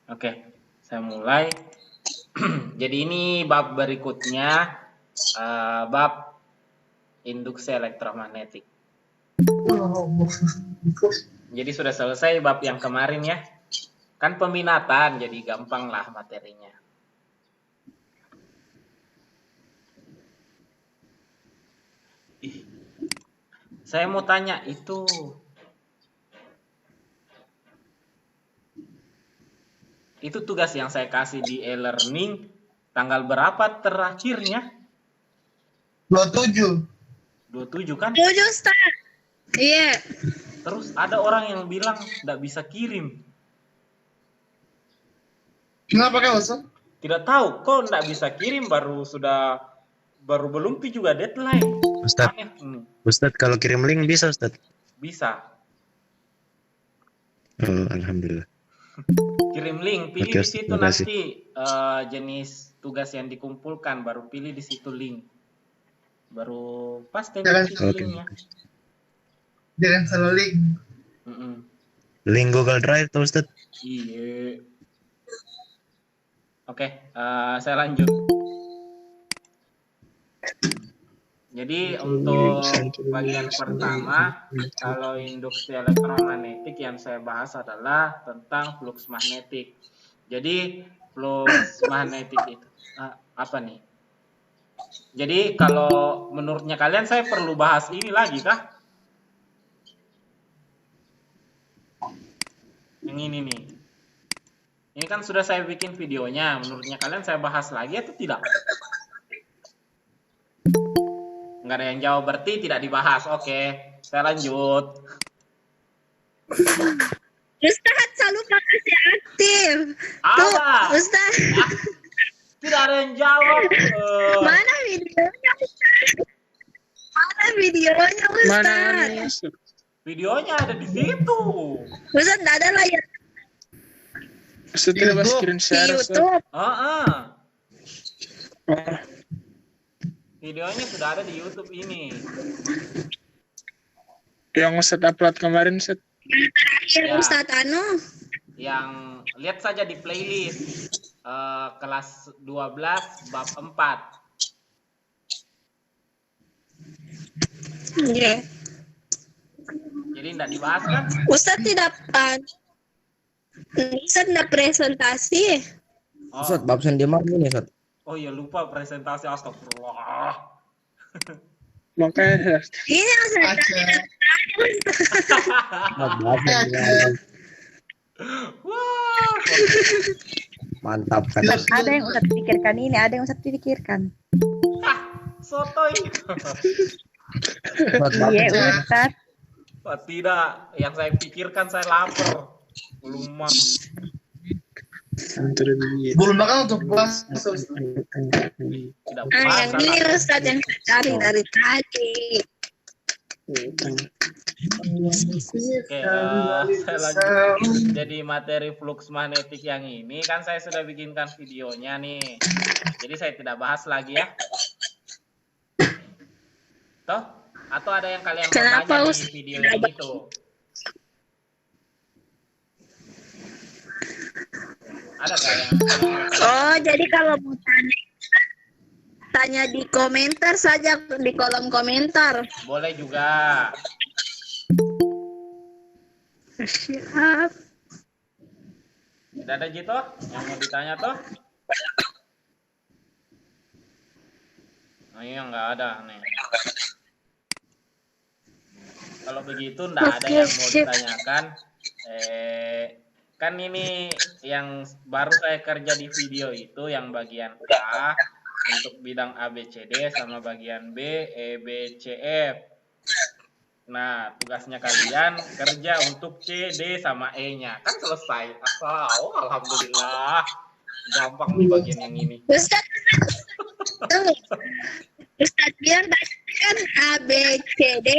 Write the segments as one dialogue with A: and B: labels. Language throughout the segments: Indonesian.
A: Oke, saya mulai. Jadi ini bab berikutnya, bab induksi elektromagnetik. Jadi sudah selesai bab yang kemarin ya. Kan peminatan, jadi gampang lah materinya. Saya mau tanya itu tugas yang saya kasih di e-learning tanggal berapa terakhirnya?
B: 27.
A: 27 kan?
C: 7, Ustaz. Iya.
A: Terus ada orang yang bilang tidak bisa kirim.
B: Kenapa kau, Ustaz?
A: Tidak tahu, kok tidak bisa kirim baru belum juga deadline.
D: Ustaz, Ustaz kalau kirim link bisa Ustaz?
A: Bisa.
D: Oh, alhamdulillah.
A: Kirim link, pilih
D: Oke,
A: di situ nanti jenis tugas yang dikumpulkan, baru pilih di situ link. Baru paste di situ linknya.
B: Jangan salah link.
D: Link Google Drive tuh Ustaz?
A: Iya. Oke, saya lanjut. Jadi untuk bagian pertama, kalau induksi elektromagnetik yang saya bahas adalah tentang flux magnetik. Jadi flux magnetik itu apa nih? Jadi kalau menurutnya kalian saya perlu bahas ini lagi kah? Yang ini nih. Ini kan sudah saya bikin videonya. Menurutnya kalian saya bahas lagi atau tidak? Nggak ada yang jawab, berarti tidak dibahas. Oke, saya lanjut.
C: Ustaz, selalu makasih aktif.
A: Apa?
C: Tuh, Ustaz.
A: Tidak ada yang jawab.
C: Mana videonya, Ustaz? Mana videonya, Ustaz?
A: Videonya ada di situ.
C: Ustaz, tidak ada layar.
E: Ustaz tidak bahas screen
C: Di
E: share.
C: YouTube.
A: Videonya sudah ada di YouTube ini.
E: Yang Ustaz upload kemarin, Ustaz.
C: Yang terakhir,
A: Ya.
C: Ustaz
A: Yang lihat saja di playlist kelas 12 bab 4.
C: Iya.
A: Jadi tidak dibahas kan?
C: Ustaz tidak presentasi.
F: Ustaz, babsan dia mana nih, Ustaz?
A: Oh iya, lupa presentasi, astagfirullah.
E: Makanya
C: Ini Ustaz.
A: Wah.
F: Mantap kan.
G: Ada yang Ustaz pikirkan ini, ada yang Ustaz pikirkan.
A: Sotoy.
G: Iya, Ustaz.
A: Wah, tidak, yang saya pikirkan saya lapar. Belum makan.
B: Belum makan untuk puas.
A: Tidak
C: Yang
A: puasa.
C: ini Ustaz yang saya cari dari tadi.
A: Oke, saya lanjut. Jadi materi flux magnetik yang ini kan saya sudah bikinkan videonya nih. Jadi saya tidak bahas lagi ya. Toh? Atau ada yang kalian mau
C: Kenapa,
A: tanya di
C: Ustaz?
A: video yang itu? Ada nggak yang
C: Oh, jadi kalau mau tanya di komentar saja, di kolom komentar.
A: boleh juga.
C: Siap.
A: Tidak ada gitu yang mau ditanya toh? Oh iya, nggak ada nih. Kalau begitu nggak ada yang mau ditanyakan. Kan ini yang baru saya kerja di video itu yang bagian A untuk bidang ABCD sama bagian B EBCF. Nah, tugasnya kalian kerja untuk C, D sama E-nya. Kan selesai. Asal, alhamdulillah. Gampang nih bagian yang ini.
C: Ustaz, Ustaz biar tadi kan A B C D.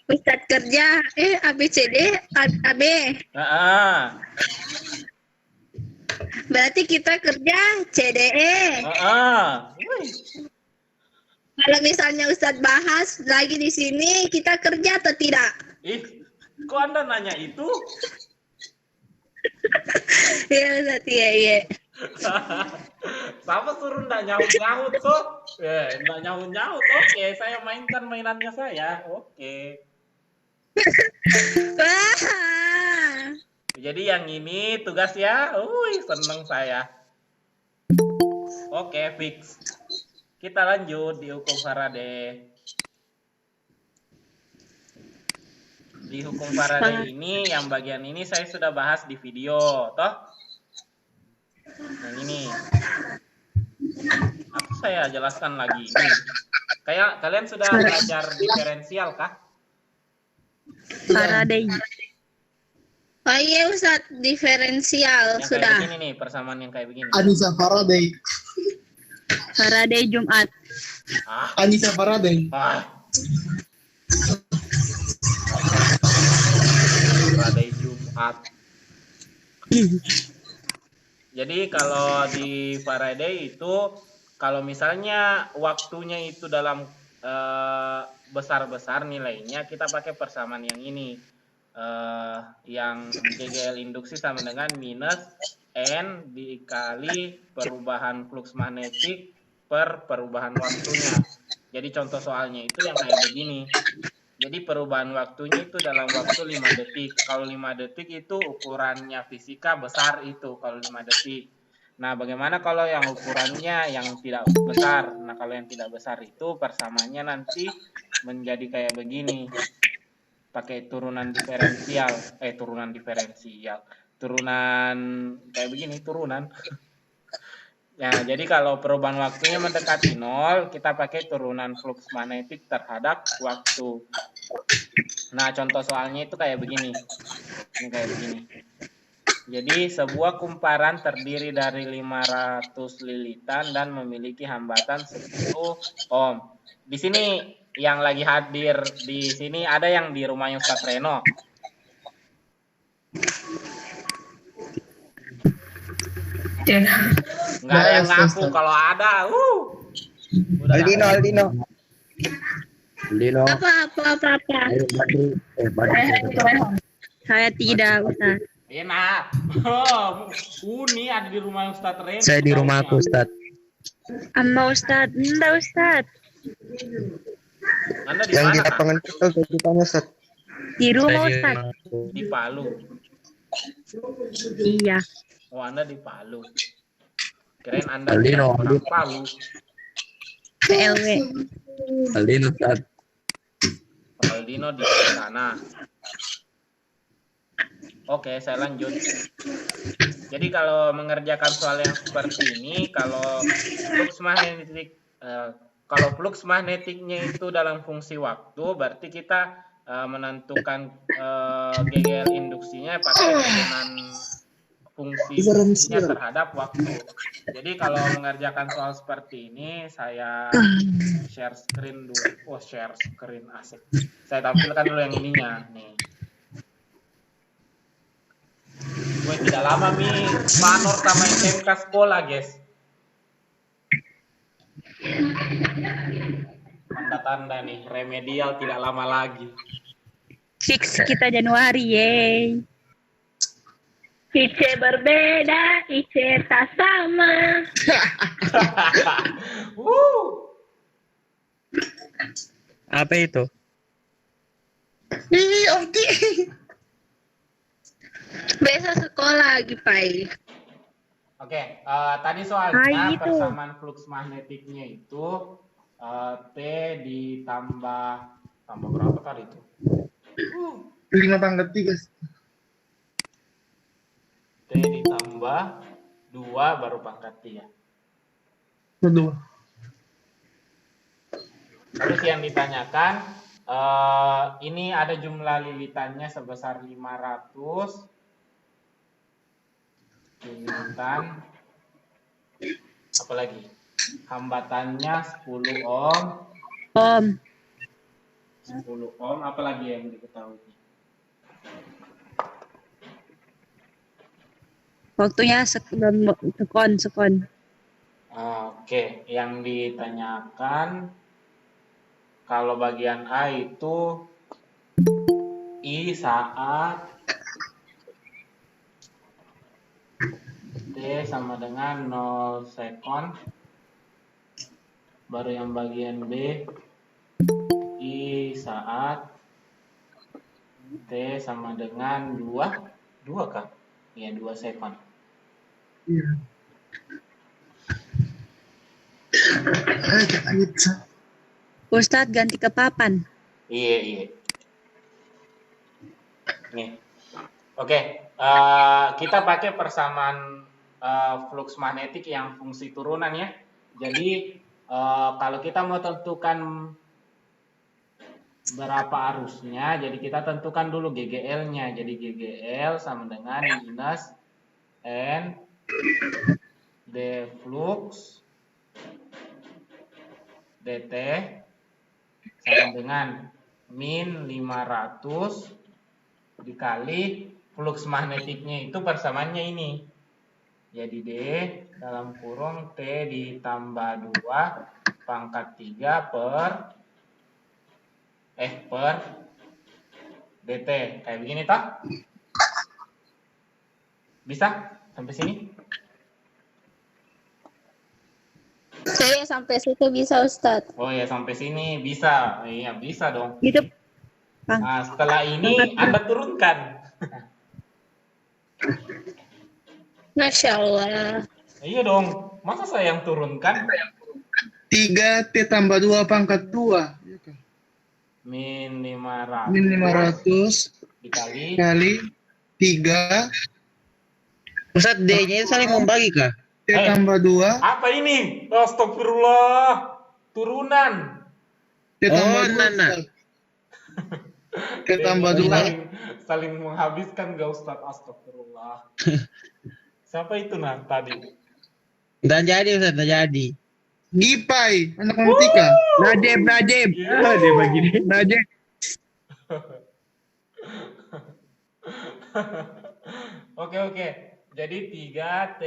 C: Ustaz kerja A B C D AB. Berarti kita kerja C D E. Kalau misalnya Ustaz bahas lagi di sini, kita kerja atau tidak?
A: Kok Anda nanya itu?
C: Iya Ustaz, iya.
A: Sama suruh nggak nyaut-nyaut tuh. Nggak nyaut-nyaut. Oke, saya mainkan mainannya saya. Oke.
C: Wah.
A: Jadi yang ini tugas ya. Seneng saya. Oke, fix. Kita lanjut di hukum Faraday. Di hukum Faraday ini, yang bagian ini saya sudah bahas di video, toh? Yang ini. Atau saya jelaskan lagi ini. Kayak kalian sudah belajar diferensial kah?
G: Faraday.
C: Oh iya Ustaz, diferensial
A: Yang
C: sudah.
A: kayak begini nih, persamaan yang kayak begini.
B: Anissa Faraday.
G: Faraday Jumat.
B: Anissa Faraday.
A: Faraday Jumat. Jadi kalau di Faraday itu, kalau misalnya waktunya itu dalam besar-besar nilainya, kita pakai persamaan yang ini. Yang GGL induksi sama dengan minus N dikali perubahan flux magnetik per perubahan waktunya. Jadi contoh soalnya itu yang kayak begini. Jadi perubahan waktunya itu dalam waktu 5 detik. Kalau 5 detik itu ukurannya fisika besar itu kalau 5 detik. Nah, bagaimana kalau yang ukurannya yang tidak besar? Nah, kalau yang tidak besar itu persamaannya nanti menjadi kayak begini. Pakai turunan diferensial. Turunan kayak begini, turunan. Ya, jadi kalau perubahan waktunya mendekati 0, kita pakai turunan flux magnetik terhadap waktu. Nah, contoh soalnya itu kayak begini. Ini kayak begini. Jadi, sebuah kumparan terdiri dari 500 lilitan dan memiliki hambatan 10 ohm. Di sini yang lagi hadir di sini ada yang di rumahnya Ustadz Reno. Nggak ada yang ngaku kalau ada. Udah
F: Aldino.
C: Apa.
F: Ayo Badri.
G: Saya tidak, Ustaz.
A: Enak. Uni ada di rumah Ustadz Reno.
D: Saya di rumah aku, Ustaz.
G: Amba Ustaz, enggak Ustaz.
A: Anda di
F: Yang di
A: mana?
F: lapangan kita ditanya Ustaz.
G: Di rumah
D: Saya di
G: Ustaz.
D: rumah aku.
A: Di Palu.
G: Iya.
A: Oh, Anda di Palu. Kirain Anda
D: Aldino,
A: di Palu.
G: PLW.
D: Aldino, Ustaz.
A: Aldino di sana. Oke, saya lanjut. Jadi kalau mengerjakan soal yang seperti ini, kalau flux magnetiknya itu dalam fungsi waktu, berarti kita menentukan GGL induksinya pakai turunan fungsinya terhadap waktu. Jadi kalau mengerjakan soal seperti ini, saya share screen dulu. Oh, share screen asik. Saya tampilkan dulu yang ininya nih. Gue tidak lama manor sama SMK sekolah, guys. Tanda-tanda nih, remedial tidak lama lagi.
G: Fix kita Januari, yeay.
C: IC berbeda, IC tak sama.
D: Apa itu?
B: Ih, Omti.
C: Besok sekolah lagi, Pai.
A: Oke, tadi soalnya
G: itu.
A: persamaan flux magnetiknya itu T ditambah berapa tadi itu?
B: 5/3.
A: T ditambah 2 baru pangkat 3.
B: Kedua.
A: Terus yang ditanyakan, ini ada jumlah lilitannya sebesar 500 lilitan, apalagi hambatannya 10 ohm,
G: Om.
A: 10 ohm, apalagi yang diketahui?
G: Waktunya sekon.
A: Oke, yang ditanyakan kalau bagian A itu I saat sama dengan 0 second. Baru yang bagian B, I saat T sama dengan 2 kah? Iya, 2 second.
B: Iya.
G: Ustadz ganti ke papan.
A: Iya. Nih. Oke, kita pakai persamaan flux magnetik yang fungsi turunan ya. Jadi kalau kita mau tentukan berapa arusnya, jadi kita tentukan dulu GGL-nya. Jadi GGL sama dengan minus N D flux DT sama dengan min 500 dikali flux magnetiknya itu persamaannya ini. Jadi D dalam kurung T ditambah 2 pangkat 3 per DT. Kayak begini toh? Bisa? Sampai sini?
C: Saya sampai situ bisa Ustadz.
A: Oh ya, sampai sini bisa. Iya, bisa dong.
G: Gitu.
A: Nah, setelah ini Anda turunkan.
C: Masya Allah.
A: Iya dong. Masa saya yang turunkan?
B: 3T tambah 2 pangkat 2.
A: Min 500.
B: Min 500
A: dikali
B: kali 3
D: Ustadz, D-nya saling membagi kah?
B: T tambah 2
A: apa ini? Astagfirullah. Turunan.
B: T tambah 2
D: nana.
B: T tambah 2
A: Saling menghabiskan gak Ustadz? Astagfirullah. Siapa itu nah tadi?
D: Nggak jadi Ustadz, nggak jadi.
B: Gipai anak matematika.
F: Najib.
A: Iya.
F: Dia begini.
B: Najib.
A: Oke. Jadi 3T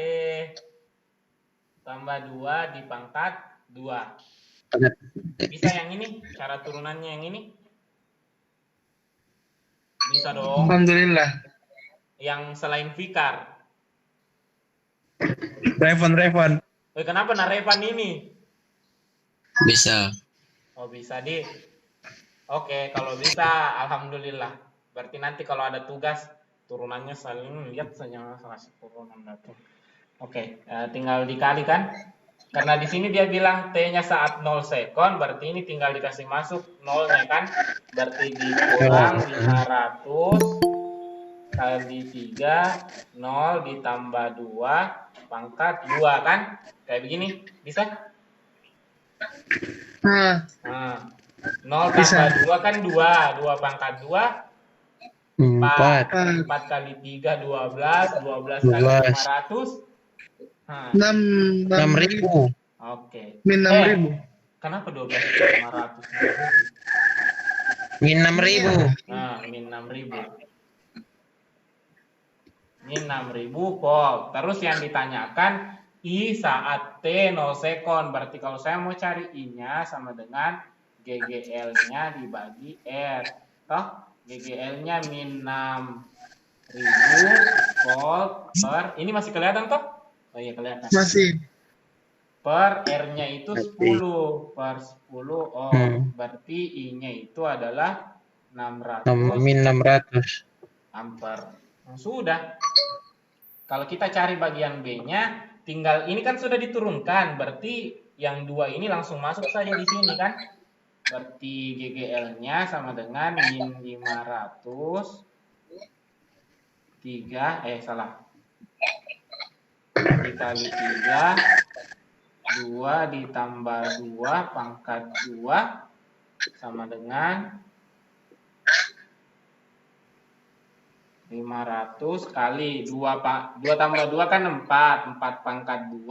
A: tambah 2 di pangkat 2. Bisa yang ini? Cara turunannya yang ini? Bisa dong.
B: Alhamdulillah.
A: Yang selain Fikar.
F: Revon.
A: Kenapa Narevan ini?
D: Bisa.
A: Oh, bisa di. Oke, kalau bisa alhamdulillah. Berarti nanti kalau ada tugas turunannya saling lihat saja kasih turunan itu. Oke, tinggal dikalikan. Karena di sini dia bilang T-nya saat 0 second, berarti ini tinggal dikasih masuk 0-nya kan? Berarti dikurang 500 kali 3, 0 ditambah 2 pangkat 2 kan? Kayak begini, bisa?
B: Nah,
A: 0
B: Bisa.
A: tambah 2 kan 2 pangkat 2
D: 4.
A: 4 kali 3 12 kali 500
D: 6.000.
A: oke.
B: min 6.000.
A: Kenapa 12 kali 500?
D: Min 6.000.
A: Min 6.000 volt. Terus yang ditanyakan I saat T 0 second. Berarti kalau saya mau cari I-nya sama dengan GGL-nya dibagi R. Toh GGL-nya min 6.000 volt per, ini masih kelihatan toh? Oh iya kelihatan.
B: Masih.
A: Per R-nya itu 10 per 10 ohm. Berarti I-nya itu adalah 600
D: Min 600.
A: ampere. Sudah. Kalau kita cari bagian B-nya, tinggal ini kan sudah diturunkan, berarti yang 2 ini langsung masuk saja di sini kan? Berarti GGL-nya sama dengan min 500 dikali 3 2 ditambah 2 pangkat 2 sama dengan 500 kali 2 tambah 2 kan 4 pangkat 2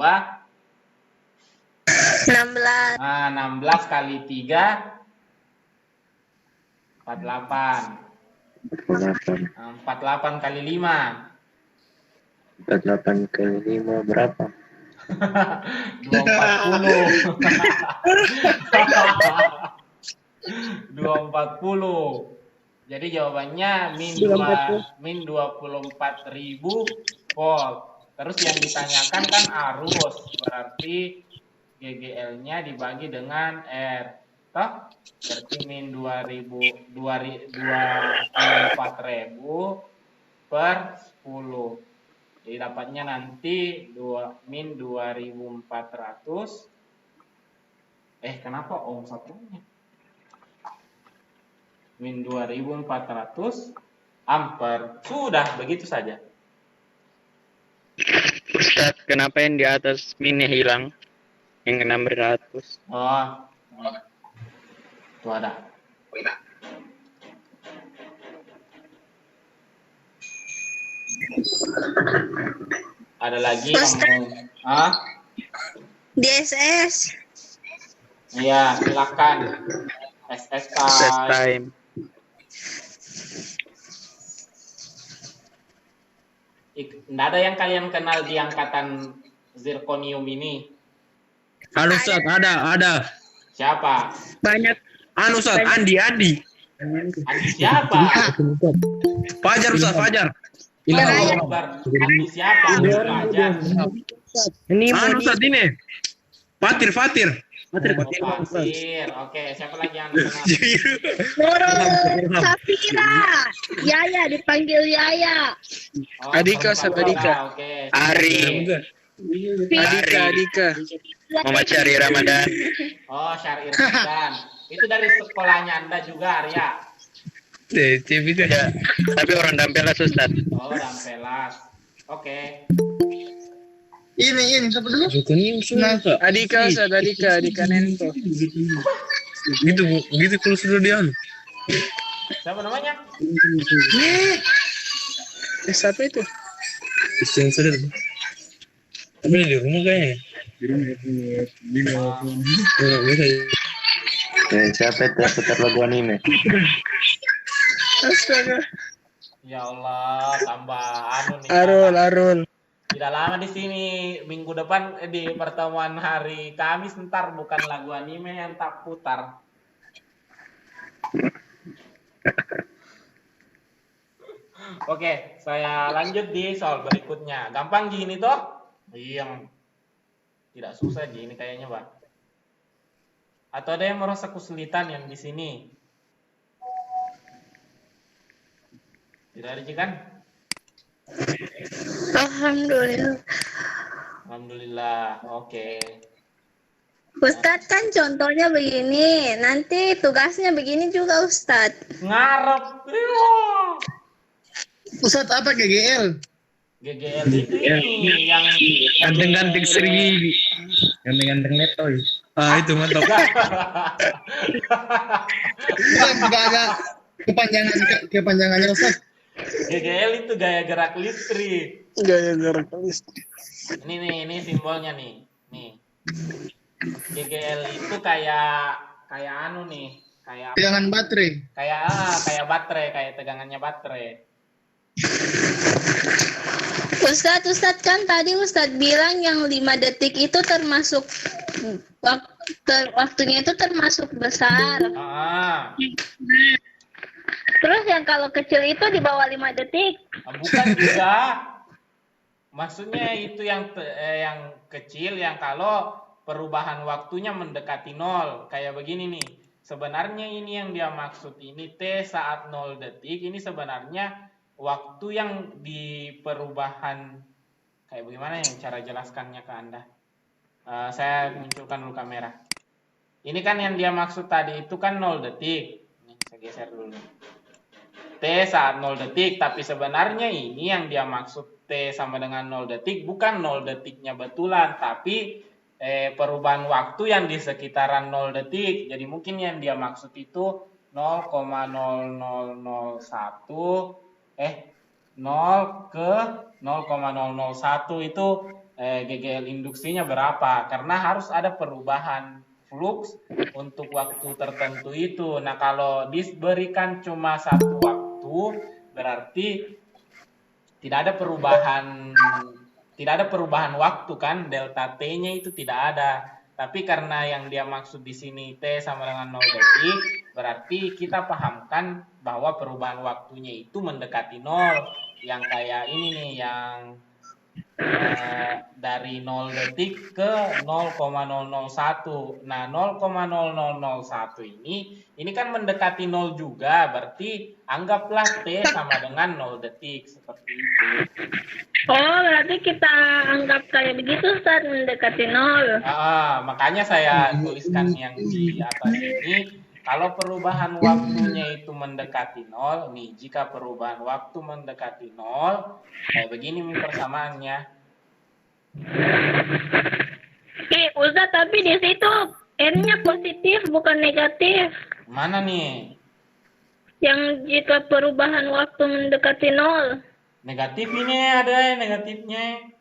C: 16.
A: 16 kali 3 48 48 kali 5
F: 48 kali 5 berapa?
A: 240 Jadi jawabannya min 24.000 volt. Terus yang ditanyakan kan arus, berarti GGL-nya dibagi dengan R. Toh? Berarti min 24.000 per 10. Jadi dapatnya nanti min 2400. Kenapa ohm satunya? Min 2400 ampere. Sudah, begitu saja.
F: Ustadz, kenapa yang di atas minnya hilang? Yang 600.
A: Oh. Itu ada. Ada lagi kamu?
C: DSS.
A: Iya, silakan. SS time. Nggak ada yang kalian kenal di angkatan zirconium ini?
F: Halo Ustaz, ada.
A: Siapa?
C: Banyak.
F: Anu Ustaz, Andi.
A: Andi siapa?
F: Fajar Ustaz, Fajar.
A: Andi siapa? Fajar.
F: Ini anu Ustaz ini. Fatir.
A: Fatir. Oke, siapa lagi yang kenal?
C: Nurul Safira. Yaya, dipanggil Yaya.
E: Adika.
A: Oke.
F: Ari. Adika. Muhammad Syari Ramadan.
A: Oh, Syari Ramadan. Itu dari sekolahnya Anda juga, Arya?
F: Ya, tapi orang Dampelas Ustaz.
A: Oh, Dampelas. Oke.
B: Ini siapa dulu?
E: Adika Nento.
F: Gitu kalau sudah dia.
A: Siapa namanya?
E: Siapa itu?
F: Yang sudah. Tapi di rumah kayaknya. Siapa itu putar lagu anime?
E: Astaga.
A: Ya Allah, tambah nih.
E: Arul.
A: Tidak lama di sini, minggu depan di pertemuan hari Kamis ntar bukan lagu anime yang tak putar. Oke, saya lanjut di soal berikutnya. Gampang gini toh? Iya, tidak susah gini kayaknya, Pak. Atau ada yang merasa kesulitan yang di sini? Tidak ada kan? Alhamdulillah. Oke.
C: Ustadz kan contohnya begini, nanti tugasnya begini juga Ustadz.
A: Ngarep.
B: Ustadz apa GGL?
A: GGL itu ini yang
F: Ganteng-ganteng Sri. Ganteng-ganteng Netoy. Itu mantap.
B: Enggak ada kepanjangannya Ustadz.
A: GGL itu gaya gerak listrik.
E: Gaya gerak listrik.
A: Ini simbolnya nih. Nih. GGL itu kayak anu nih, kayak
B: Tegangan baterai.
A: Kayak baterai, kayak tegangannya baterai.
C: Ustadz kan tadi Ustadz bilang yang 5 detik itu termasuk waktunya itu termasuk besar. Terus yang kalau kecil itu di bawah 5 detik.
A: Bukan juga. Maksudnya itu yang kecil yang kalau perubahan waktunya mendekati 0. Kayak begini nih. Sebenarnya ini yang dia maksud ini T saat 0 detik. Ini sebenarnya waktu yang di perubahan. Kayak bagaimana yang cara jelaskannya ke Anda? Saya munculkan dulu kamera. Ini kan yang dia maksud tadi itu kan 0 detik. Nih, saya geser dulu. T saat 0 detik, tapi sebenarnya ini yang dia maksud T sama dengan 0 detik bukan 0 detiknya betulan, tapi perubahan waktu yang di sekitaran 0 detik. Jadi mungkin yang dia maksud itu 0,0001 0 ke 0,001 itu GGL induksinya berapa? Karena harus ada perubahan flux untuk waktu tertentu itu. Nah, kalau diberikan cuma satu waktu, berarti tidak ada perubahan waktu kan, delta T-nya itu tidak ada. Tapi karena yang dia maksud di sini T sama dengan 0 detik, berarti kita pahamkan bahwa perubahan waktunya itu mendekati 0. Yang kayak ini nih, yang dari 0 detik ke 0,001. Nah, 0,0001 ini kan mendekati 0 juga, berarti anggaplah T sama dengan 0 detik, seperti itu.
C: Oh, berarti kita anggap kayak begitu Ustaz, mendekati 0.
A: Makanya saya tuliskan yang di atas ini. Kalau perubahan waktunya itu mendekati 0, nih, jika perubahan waktu mendekati 0, kayak begini nih persamaannya.
C: Ustaz, tapi di situ N-nya positif, bukan negatif.
A: Mana nih?
C: Yang jika perubahan waktu mendekati 0.
A: Negatif ini ada negatifnya.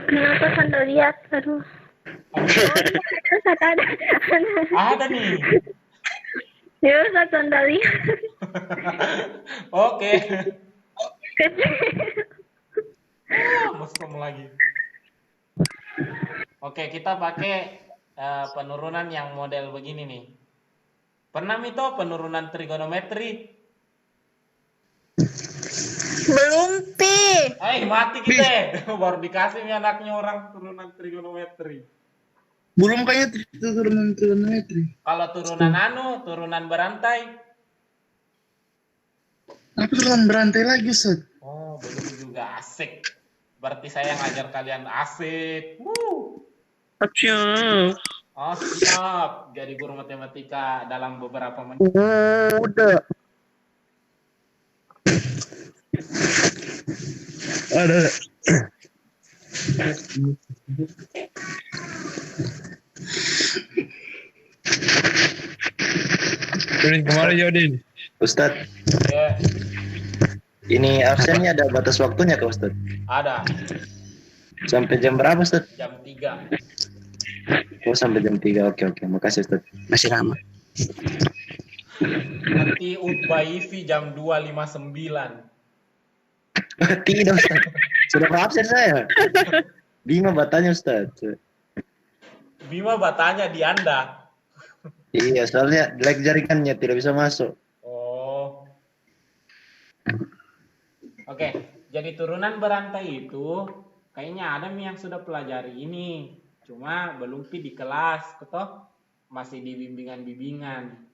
C: Kenapa Anda lihat? Aduh. Ustaz ada.
A: Ada nih.
C: Ya Ustaz Anda lihat.
A: Oke. Mas kamu lagi. Oke, kita pakai penurunan yang model begini nih. Pernah itu penurunan trigonometri?
C: Belum, Pi.
A: Mati kita. Baru dikasih nih anaknya orang turunan trigonometri.
B: Belum kayaknya turunan trigonometri.
A: Kalau turunan berantai.
B: Tapi turunan berantai lagi, Ustaz.
A: Oh, belum juga, asik. Berarti saya ngajar kalian asik. Oh, siap. Jadi guru matematika dalam beberapa menit.
B: Udah. Ada.
E: Jodin, kemana Jodin?
D: Ustadz,
A: Ya,
D: ini absennya ada batas waktunya kah Ustadz?
A: ada.
D: Sampai jam berapa Ustadz?
A: Jam 3.
D: Oh sampai jam 3, oke. Makasih Ustadz.
G: Masih lama.
A: Nanti UTBAIV jam 2.59.
D: Tidak Ustadz, sudah absen saya. Bima batanya Ustadz.
A: Bima batanya di Anda.
D: Iya, soalnya lag jaringannya tidak bisa masuk.
A: Oh. Oke, jadi turunan berantai itu kayaknya ada nih yang sudah pelajari ini. Cuma belum di kelas, betul? Masih di bimbingan-bimbingan.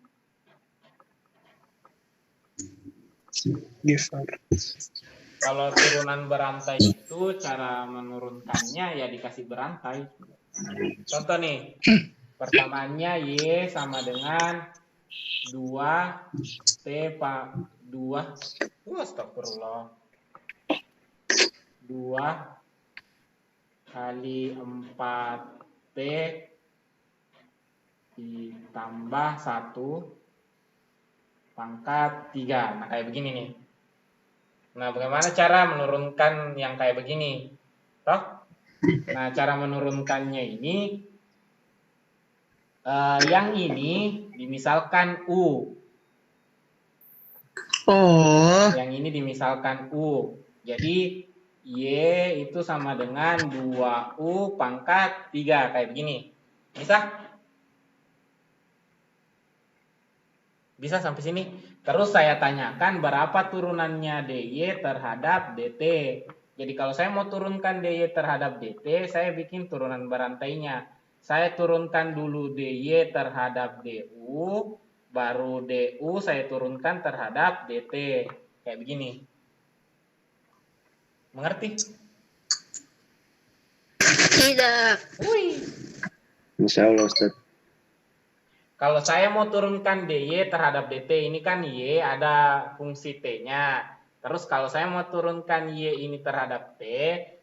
A: Kalau turunan berantai itu cara menurunkannya ya dikasih berantai. Contoh nih, pertamaannya Y sama dengan 2 T pak 2. Astagfirullah. 2 kali 4T ditambah 1 pangkat 3. Nah, kayak begini nih. Nah, bagaimana cara menurunkan yang kayak begini? Toh? Nah, cara menurunkannya ini, yang ini dimisalkan U.
B: Oh.
A: Yang ini dimisalkan U. Jadi, Y itu sama dengan 2U pangkat 3. Kayak begini. Bisa? Bisa sampai sini? Terus saya tanyakan berapa turunannya DY terhadap DT. Jadi kalau saya mau turunkan DY terhadap DT, saya bikin turunan berantainya. Saya turunkan dulu DY terhadap DU, baru DU saya turunkan terhadap DT. Kayak begini. Mengerti?
C: Tidak.
A: Wih.
D: Insya Allah Ustadz.
A: Kalau saya mau turunkan DY terhadap DT, ini kan Y ada fungsi T-nya. Terus kalau saya mau turunkan Y ini terhadap T,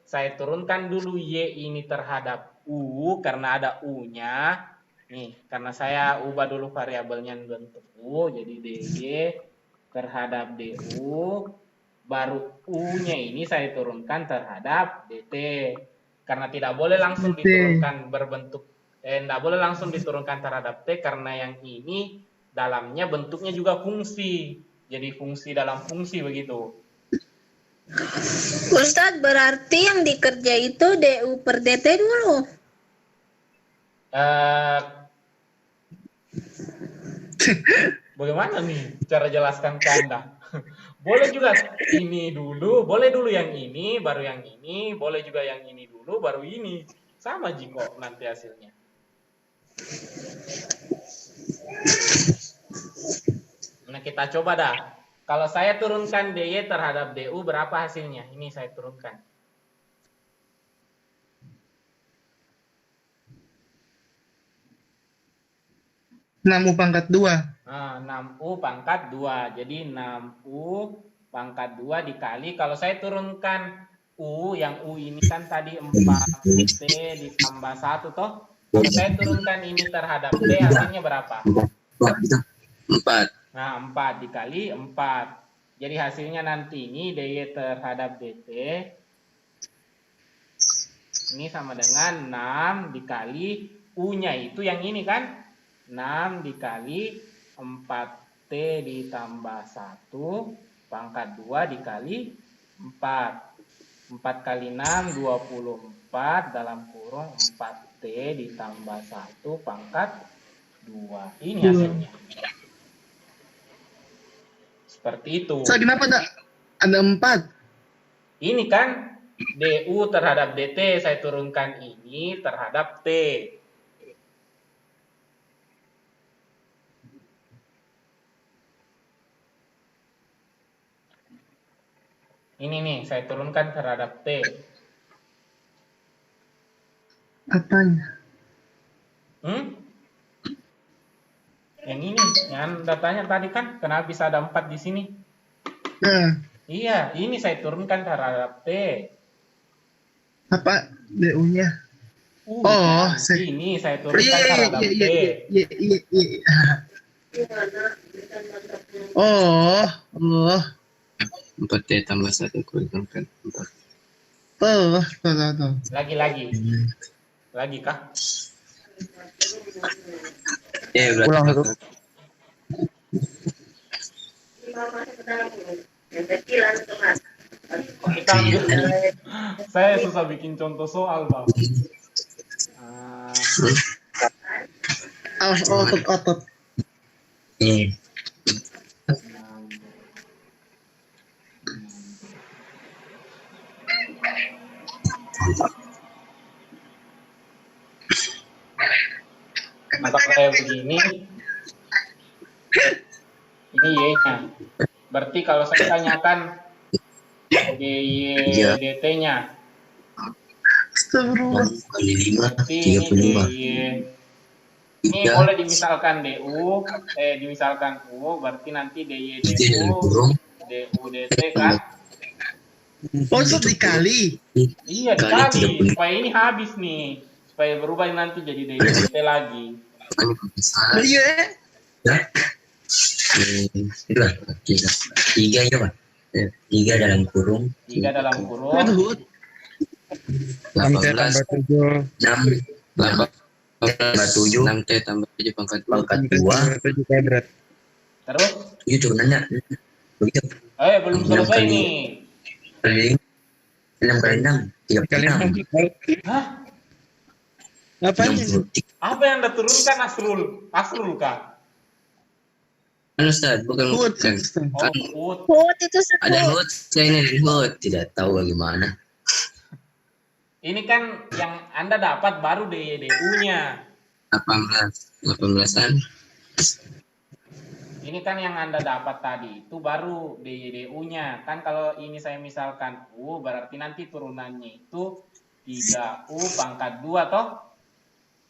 A: saya turunkan dulu Y ini terhadap U, karena ada U-nya. Nih, karena saya ubah dulu variabelnya bentuk U, jadi DY terhadap DU, baru U-nya ini saya turunkan terhadap DT. Karena tidak boleh langsung diturunkan berbentuk tidak boleh langsung diturunkan terhadap T karena yang ini dalamnya bentuknya juga fungsi. Jadi fungsi dalam fungsi begitu.
C: Ustadz, berarti yang dikerja itu DU per DT dulu.
A: Bagaimana nih cara jelaskan ke Anda? Boleh juga ini dulu, boleh dulu yang ini, baru yang ini, boleh juga yang ini dulu, baru ini. Sama Jiko nanti hasilnya. Nah, kita coba dah. Kalau saya turunkan DY terhadap DU, berapa hasilnya? Ini saya turunkan.
B: 6U pangkat 2.
A: Nah, 6U pangkat 2. Jadi 6U pangkat 2 dikali, kalau saya turunkan U, yang U ini kan tadi 4T ditambah 1 toh. Kalau saya turunkan ini terhadap T, hasilnya berapa?
H: 4.
A: Nah, 4 dikali 4. Jadi hasilnya nanti ini DY terhadap DT. Ini sama dengan 6 dikali U-nya itu yang ini kan. 6 dikali 4T ditambah 1 pangkat 2 dikali 4. 4 kali 6, 24 dalam kurung 4T ditambah 1 pangkat 2. Ini hasilnya. Seperti itu.
B: So, kenapa ada 4?
A: Ini kan DU terhadap DT, saya turunkan ini terhadap T. Ini nih, saya turunkan terhadap T.
B: Apanya?
A: Yang ini, yang datanya tadi kan, kenapa bisa ada 4 di sini?
B: Nah,
A: Iya, ini saya turunkan terhadap T.
B: apa DU-nya?
A: Oh, ini saya turunkan terhadap T.
B: Oh.
H: 4T tambah 1 kurangkan 4.
B: Tuh.
A: Lagi kah?
D: Ulang satu.
A: Kita saya susah bikin contoh soal, Bang.
B: Otot.
A: Nah, kalau kayak begini, ini Y-nya. Berarti kalau saya tanyakan DY DT-nya,
B: Astagfirullah.
H: Kali 5,
A: berarti ini
H: 35.
A: DY. Ini boleh dimisalkan DU, dimisalkan U, berarti nanti DY DU, DU DT kan?
B: Oh, so dikali.
A: Iya, dikali. Supaya ini habis nih. Supaya berubah nanti jadi DY DT lagi.
B: Iya.
H: Ya. Itulah 3 ya, Pak. 3 dalam kurung.
A: 3 dalam kurung.
B: Waduh.
H: 18
E: tambah 7.
H: 6 6T tambah 7 pangkat 2.
E: 7 kuadrat.
A: Terus?
H: Itu nanya. Begitu.
A: Belum selesai nih.
H: Kali 6 kali 6, 36.
A: Hah?
B: Apanya?
A: Apa yang Anda turunkan, Asrul kah?
H: Ustaz, bukan.
B: Hut.
C: Hut itu
H: Ada
C: sebut.
H: hut, saya ini hut. Tidak tahu bagaimana.
A: Ini kan yang Anda dapat baru DU-nya.
H: 18-an.
A: Ini kan yang Anda dapat tadi, itu baru DU-nya. Kan kalau ini saya misalkan U, berarti nanti turunannya itu 3U pangkat 2 toh?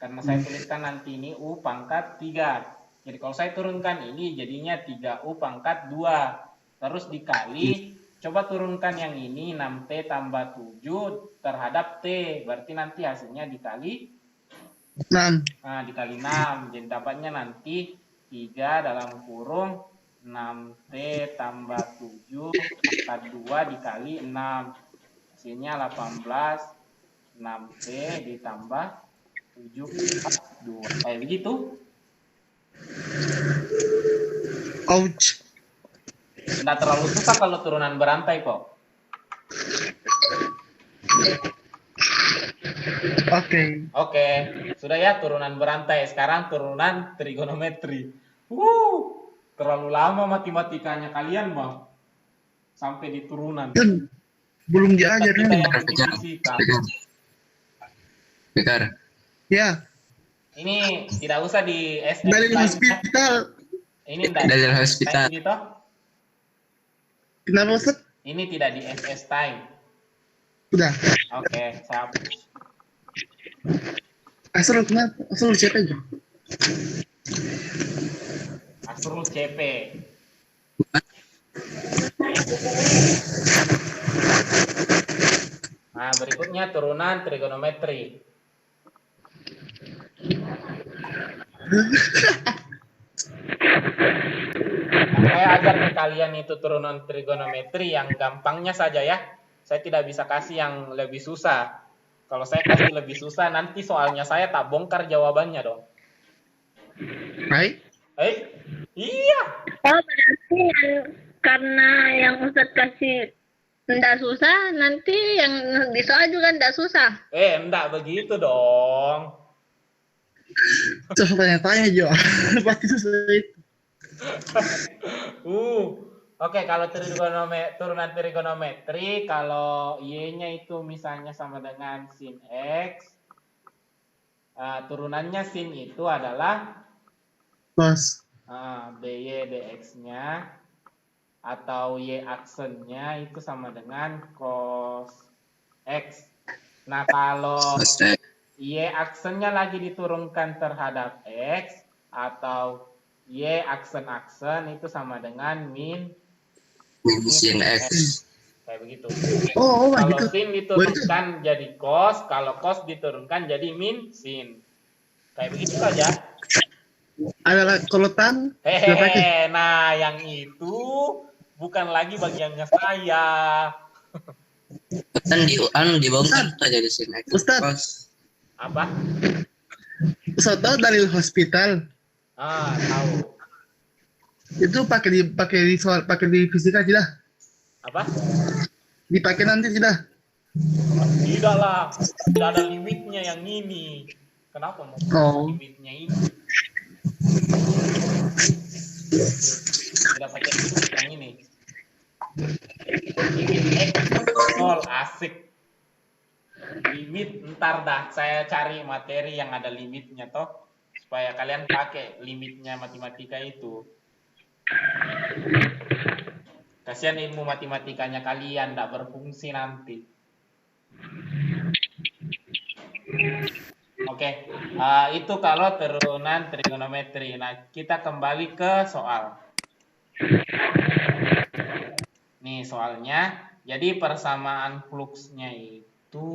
A: Karena saya tuliskan nanti ini U pangkat 3. Jadi kalau saya turunkan ini jadinya 3U pangkat 2. Terus dikali, coba turunkan yang ini 6T tambah 7 terhadap T. Berarti nanti hasilnya dikali
B: 6.
A: Nah, dikali 6. Jadi dapatnya nanti 3 dalam kurung 6T tambah 7 pangkat 2 dikali 6. Hasilnya 18. 6T ditambah 7 pangkat 2. Kayak begitu.
B: Ouch.
A: Nggak terlalu susah kalau turunan berantai kok. Oke, sudah ya turunan berantai. Sekarang turunan trigonometri. Terlalu lama matematikanya kalian, Bang. sampai di turunan.
B: Kan belum diajar
A: Kita
B: kan?
A: yang ikuti fisika.
H: Bekar.
B: Ya,
A: Ini tidak usah di SS
B: dari
A: time, ya.
B: hospital.
A: Ini tidak
H: Dari
A: di SS
H: hospital.
A: time gitu.
B: Kenapa Ustaz?
A: Ini tidak di SS time.
B: Udah.
A: Oke, saya hapus.
B: Asal kenapa? Asal siapa aja?
A: Asrul CP. Nah, berikutnya turunan trigonometri. Saya ajar ke kalian itu turunan trigonometri yang gampangnya saja ya. Saya tidak bisa kasih yang lebih susah. Kalau saya kasih lebih susah, nanti soalnya saya tak bongkar jawabannya dong.
B: Baik.
A: Iya.
C: Oh, berarti karena yang Ustadz kasih tidak susah, nanti yang di soal juga tidak susah.
A: Enggak begitu dong.
B: Coba tanya-tanya Jo. Pasti susah itu.
A: Oke, kalau turunan trigonometri, kalau Y-nya itu misalnya sama dengan sin X, turunannya sin itu adalah
B: Bos.
A: dy dx-nya, atau Y aksennya itu sama dengan cos X. Nah, kalau Y aksennya lagi diturunkan terhadap X, atau Y aksen itu sama dengan min
H: sin X.
A: kayak begitu.
B: Oh,
A: Kalau
B: gitu.
A: sin diturunkan jadi cos, kalau cos diturunkan jadi min sin. Kayak begitu saja.
B: Ada kolotan.
A: Hehehe, nah yang itu bukan lagi bagiannya saya.
H: Kan dibongkar tuh jadi sin X.
B: Ustaz.
A: Apa?
B: Ustaz tahu dalil hospital?
A: Tahu.
B: Itu pakai di fisika tidak?
A: Apa?
B: Dipakai nanti tidak?
A: Tidak lah, tidak ada limitnya yang ini. Kenapa mau limitnya ini? Tidak pakai limit yang ini. Limit X nol, asik. Limit ntar dah saya cari materi yang ada limitnya toh, supaya kalian pakai limitnya matematika itu. Kasihan ilmu matematikanya kalian tidak berfungsi nanti. Oke, itu kalau turunan trigonometri. Nah, kita kembali ke soal. Nih soalnya, jadi persamaan fluksnya itu,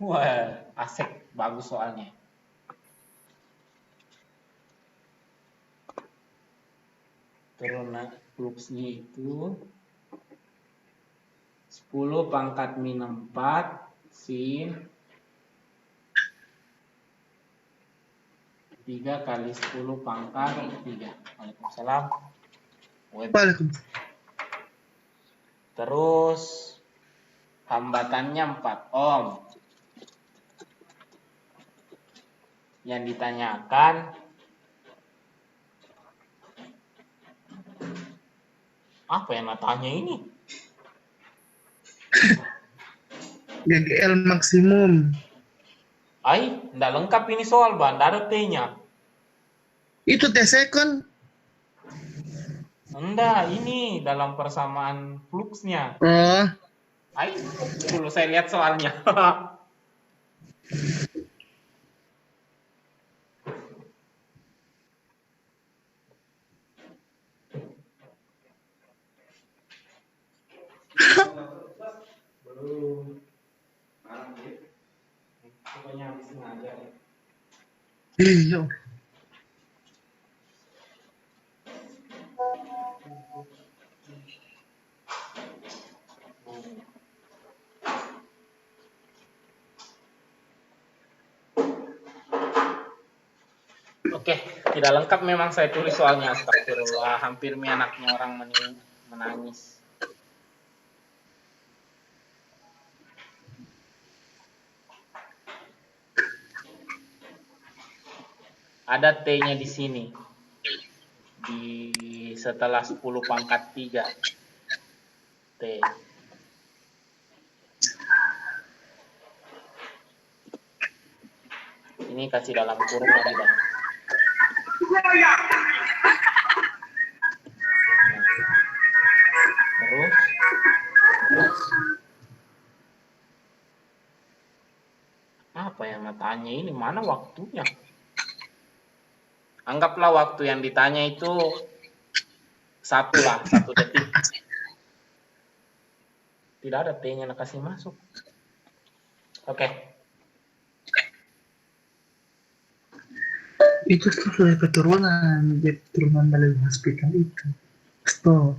A: wah asik, bagus soalnya. Turunan fluksnya itu 10 pangkat min 4 sin 3 kali 10 pangkat 3. Waalaikumsalam.
B: Waalaikumsalam.
A: Terus hambatannya 4 ohm. Yang ditanyakan apa yang tanya ini?
B: GGL maksimum.
A: Nggak lengkap ini soal, Bang. Nggak ada T-nya.
B: Itu T second.
A: Enggak, ini dalam persamaan fluksnya.
B: Oh.
A: Dulu saya lihat soalnya. Belum. Pokoknya habis ngajar.
B: Iya.
A: Oke, tidak lengkap memang saya tulis soalnya. Astagfirullah, hampir anaknya orang menangis. Ada T-nya di sini. Di setelah 10 pangkat 3. T. Ini kasih dalam kurung lagi, Bang. Terus apa yang tanya ini? Mana waktunya? Anggaplah waktu yang ditanya itu 1 detik. Tidak ada T-nya kasih masuk. Oke.
B: Itu sesuai keturunan, jadi keturunan dari hospital itu. Stop.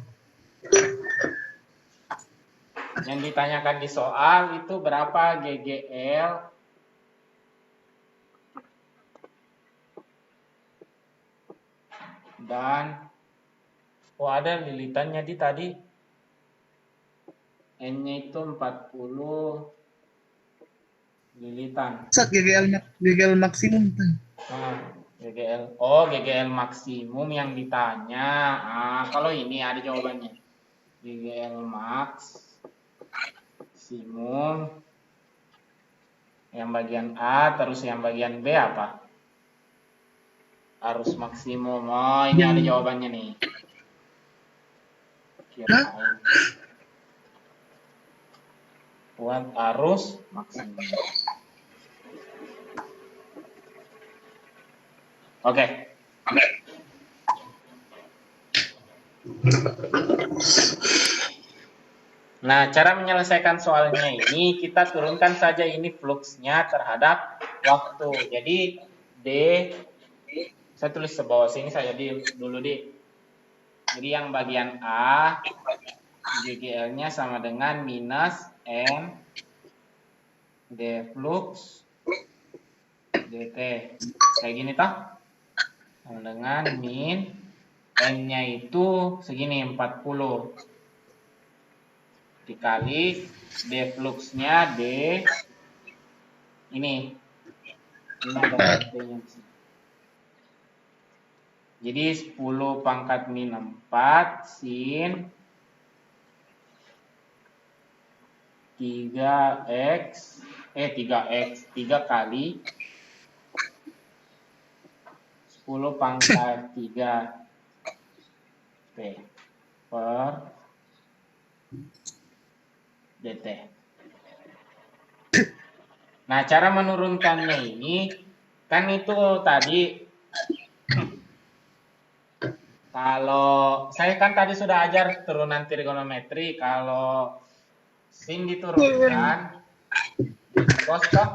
A: Yang ditanyakan di soal itu berapa GGL dan ada lilitannya tadi N-nya itu 40 lilitan.
B: Saat GGL maksimum tuh.
A: Nah, GGL maksimum yang ditanya. Kalau ini ada jawabannya. GGL maksimum yang bagian A, terus yang bagian B apa? Arus maksimum. Ini ada jawabannya nih. Kirain. Buat arus maksimum. Oke. Nah, cara menyelesaikan soalnya ini kita turunkan saja ini fluxnya terhadap waktu. Jadi D, saya tulis ke bawah sini saja dulu di. Jadi yang bagian A, GGL-nya sama dengan minus N D flux DT. Kayak gini toh? Sama dengan min N-nya itu segini 40 dikali D fluxnya D ini ada D-nya di sini. Jadi 10 pangkat min 4 sin 3x 3 kali 10 pangkat 3 T per DT. Nah, cara menurunkannya ini kan itu tadi kalau saya kan tadi sudah ajar turunan trigonometri, kalau sin diturunkan cos toh.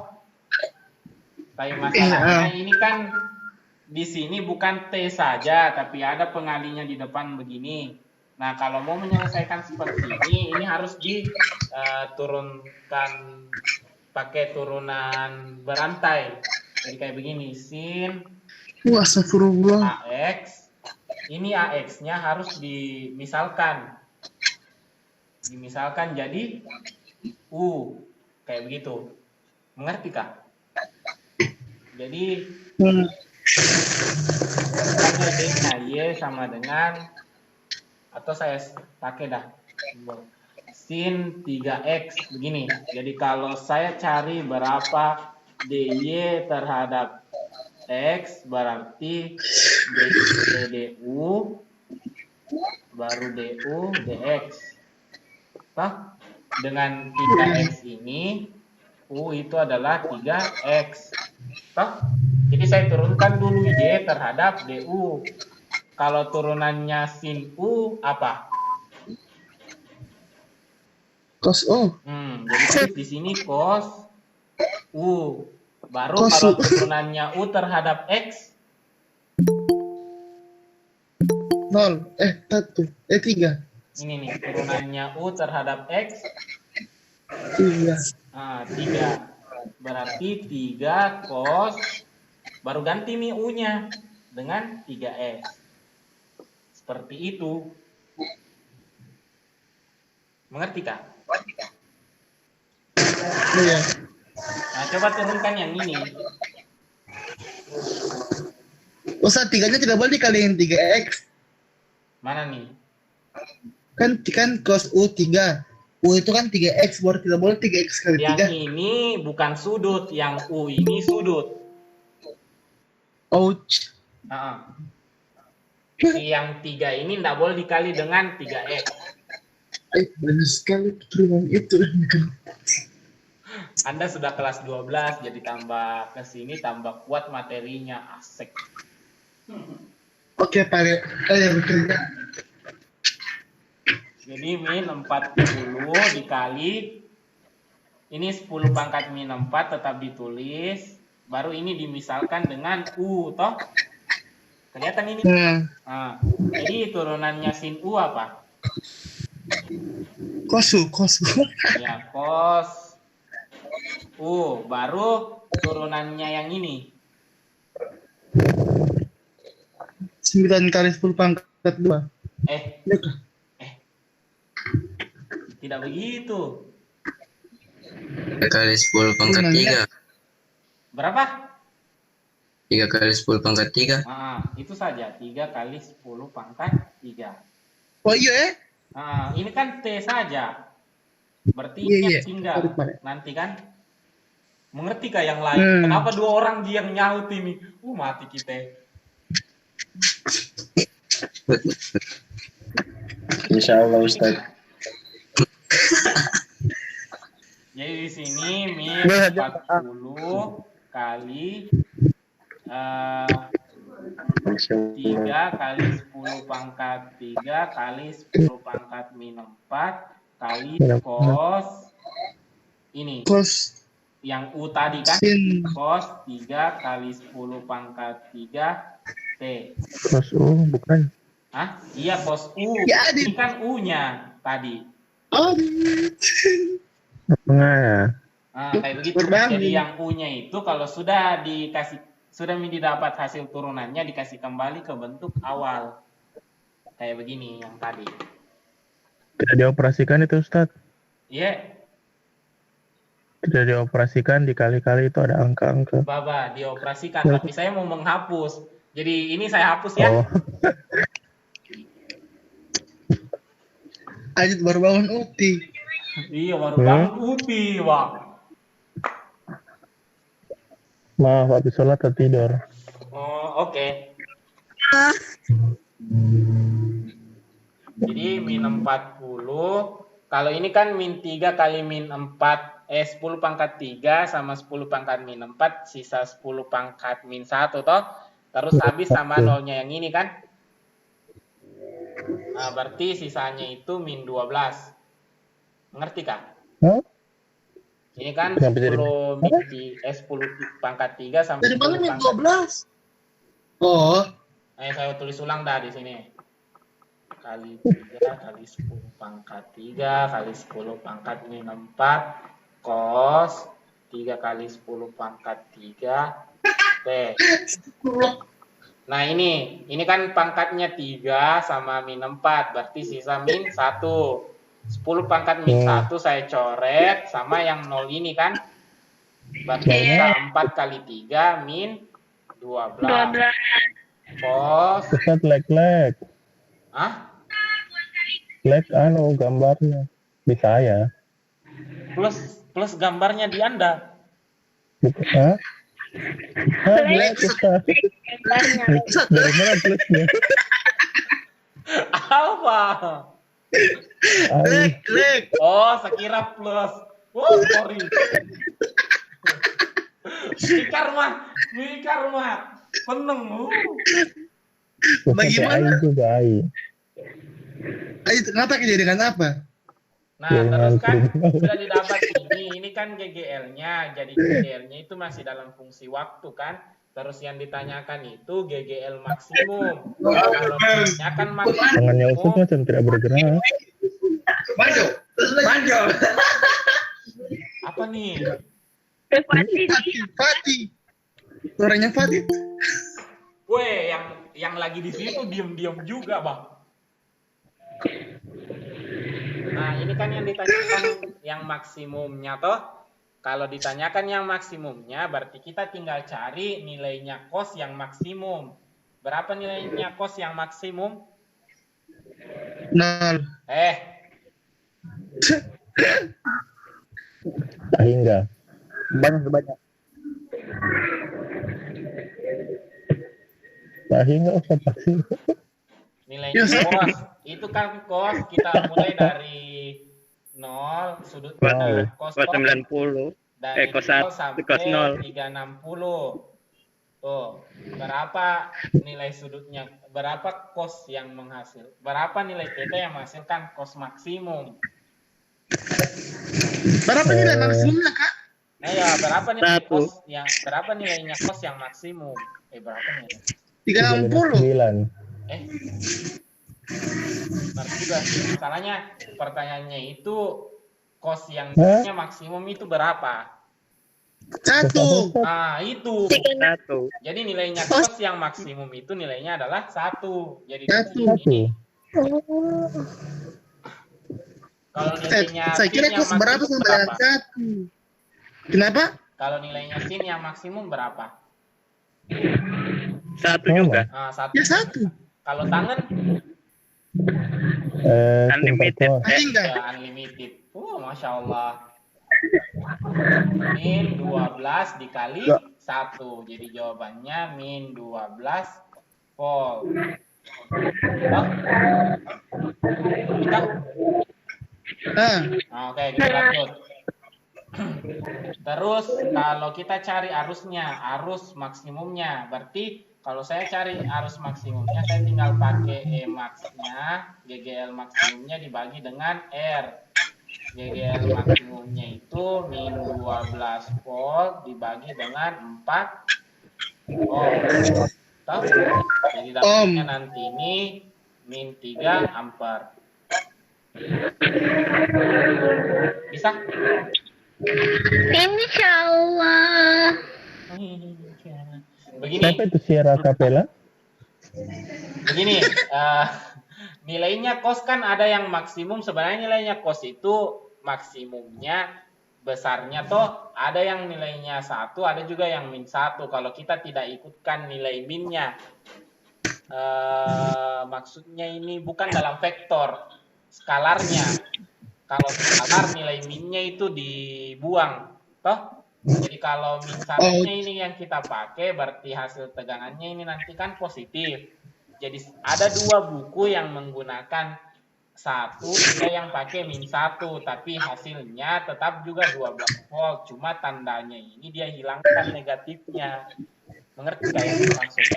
A: Tapi masalahnya ini kan di sini bukan T saja, tapi ada pengalinya di depan begini. Nah, kalau mau menyelesaikan seperti ini harus diturunkan pakai turunan berantai. Jadi kayak begini, sin AX. Ini AX-nya harus dimisalkan jadi U. Kayak begitu. Mengerti, Kak? Jadi D-nya Y sama dengan, atau saya pakai dah sin 3x begini. Jadi kalau saya cari berapa DY terhadap X, berarti DU baru DU DX. Nah, dengan 3x ini U itu adalah 3x. Jadi saya turunkan dulu Y terhadap DU. Kalau turunannya sin U apa?
B: Cos O.
A: Jadi di sini cos U. Baru kalau turunannya U terhadap X
B: 0, 1, 3.
A: Ini nih turunannya U terhadap X
B: 3.
A: 3. Berarti 3 cos, baru ganti nih U-nya dengan 3x. Seperti itu. Mengerti, Kak?
B: Iya.
A: Nah, coba turunkan yang ini.
B: Ustaz, 3-nya tidak boleh dikaliin 3x.
A: Mana nih?
B: Kan cos U 3. U itu kan 3x, baru tidak boleh 3x kali
A: Yang
B: 3.
A: ini bukan sudut, yang U ini sudut.
B: Ouch.
A: Yang 3 ini tidak boleh dikali dengan 3x.
B: Banyak sekali turunan itu.
A: Anda sudah kelas 12, jadi tambah ke sini tambah kuat materinya, asik.
B: Oke, Pak. Bekerja.
A: Jadi min 40 dikali, ini 10 pangkat min 4 tetap ditulis, baru ini dimisalkan dengan U, toh? Kelihatan ini? Nah, jadi turunannya sin U apa?
B: Kosu.
A: Ya, cos U, baru turunannya yang ini.
B: 9 kali 10 pangkat 2.
A: Tidak begitu.
H: 3 kali 10 pangkat 3.
A: Berapa?
H: 3 kali 10 pangkat 3.
A: Itu saja. 3 kali 10 pangkat 3.
B: Oh iya
A: Ini kan T saja. Berarti
B: Iya.
A: tinggal. Nanti kan. Mengerti kah yang lain? Kenapa 2 orang yang nyaut ini? Mati kita.
E: Insya Allah Ustaz.
A: Jadi di sini min 40 kali 3 kali 10 pangkat 3 kali 10 pangkat min 4 kali cos ini.
B: Cos
A: Yang U tadi kan?
B: sin.
A: Cos 3 kali 10 pangkat 3 T.
E: Cos U bukan.
A: Iya cos U.
B: Ya,
A: Ini kan U-nya tadi.
E: Enggak ya.
A: Kayak begitu. Jadi yang U-nya itu kalau sudah didapat hasil turunannya dikasih kembali ke bentuk awal. Kayak begini yang tadi.
E: Tidak dioperasikan itu Ustaz.
A: Iya.
E: Tidak dioperasikan, dikali-kali itu ada angka-angka.
A: Baba, dioperasikan. Tapi saya mau menghapus. Jadi ini saya hapus ya.
E: Oh.
B: Ajit baru bangun Uti.
A: Iya, baru bangun Uti, Bang.
E: Maaf, habis sholat atau tidur.
A: Oh, oke. Jadi min 40. Kalau ini kan min 3 kali min 4. 10 pangkat 3 sama 10 pangkat min 4. Sisa 10 pangkat min 1, toh. Terus habis sama nolnya yang ini kan. Nah, berarti sisanya itu min 12. Mengerti kah? Ini kan 10 pangkat 3 sama 10 pangkat
B: 12. Oh.
A: Saya tulis ulang dah di sini. Kali 3 kali 10 pangkat 3 kali 10 pangkat min 4 cos 3 kali 10 pangkat 3 T. Nah ini kan pangkatnya 3 sama min 4, berarti sisa min 1. 10 pangkat min 1 saya coret sama yang 0 ini kan. Berarti sisa 4 kali 3 min 12. Cos.
E: Ustaz lag. Lag gambarnya. Di saya.
A: Plus gambarnya di Anda.
E: Bukan. Lag Ustaz. Dari mana plusnya?
A: Apa?
B: Lag.
A: Oh, saya kira plus. Sorry. Mikar mah. Peneng.
B: Bagaimana?
E: AI.
B: Kenapa kejadian apa?
A: Nah, terus kan sudah didapat ini kan GGL-nya. Jadi GGL-nya itu masih dalam fungsi waktu kan. Terus yang ditanyakan itu GGL maksimum. Kalau ditanyakan maksimum.
E: Tangannya Ustaz macam tidak bergerak.
H: Banjo.
A: Apa nih?
B: Fatih. Suaranya Fatih.
A: Weh, yang lagi di situ diam-diam juga, Bang. Nah, ini kan yang ditanyakan yang maksimumnya toh. Kalau ditanyakan yang maksimumnya, berarti kita tinggal cari nilainya cos yang maksimum. Berapa nilainya cos yang maksimum?
B: Nol.
E: Tak hingga.
B: Banyak.
E: Tak hingga Ustaz pasti.
A: Nilainya kos. Itu kan kos kita mulai dari 0 sudutnya
F: Kos 90.
A: dari
F: Kos
A: 0
F: 1,
A: sampai
F: kos 0.
A: 360. Tuh, berapa nilai sudutnya? Berapa kos yang menghasil? Berapa nilai theta yang menghasilkan kos maksimum?
B: Berapa nilai maksimumnya, Kak?
A: Ya, berapa nilai
F: Satu.
A: berapa nilainya kos yang maksimum? Berapa nilai?
B: 360.
E: 9.
A: Berarti masalahnya pertanyaannya itu kos yang nilainya maksimum itu berapa?
B: 1.
A: Nah, itu.
F: 1.
A: Jadi nilainya kos yang maksimum itu nilainya adalah 1. Jadi
B: 1.
A: kalau nilainya
B: Saya kira
A: sin yang
B: kos berapa
A: maksimum
B: sama dengan 1? Kenapa?
A: Kalau nilainya sin yang maksimum berapa?
F: 1 juga.
A: Nah, 1.
B: Ya 1.
A: Kalau tangan
F: Unlimited.
B: Hingga.
A: ya unlimited. Masya Allah. Min 12 dikali 1. Jadi jawabannya min 12 volt. Bisa? Oke, kita lanjut. Terus kalau kita cari arus maksimumnya, berarti kalau saya cari arus maksimumnya, saya tinggal pakai E max-nya, GGL maksimumnya dibagi dengan R. GGL maksimumnya itu min 12 volt dibagi dengan 4 ohm. Jadi dapatnya nanti ini min 3 ampere. Bisa?
C: Insya Allah.
A: Begini.
E: Siapa itu Sierra Capella?
A: Begini, nilainya kos kan ada yang maksimum. Sebenarnya nilainya kos itu maksimumnya besarnya toh ada yang nilainya 1, ada juga yang min 1. Kalau kita tidak ikutkan nilai minnya, maksudnya ini bukan dalam vektor, skalarnya. Kalau skalar nilai minnya itu dibuang, toh. Jadi kalau min 1-nya ini yang kita pakai, berarti hasil tegangannya ini nanti kan positif. Jadi ada 2 buku yang menggunakan 1, ada yang pakai min 1, tapi hasilnya tetap juga 12 volt. Cuma tandanya ini dia hilangkan negatifnya. Mengerti gak yang dimaksud?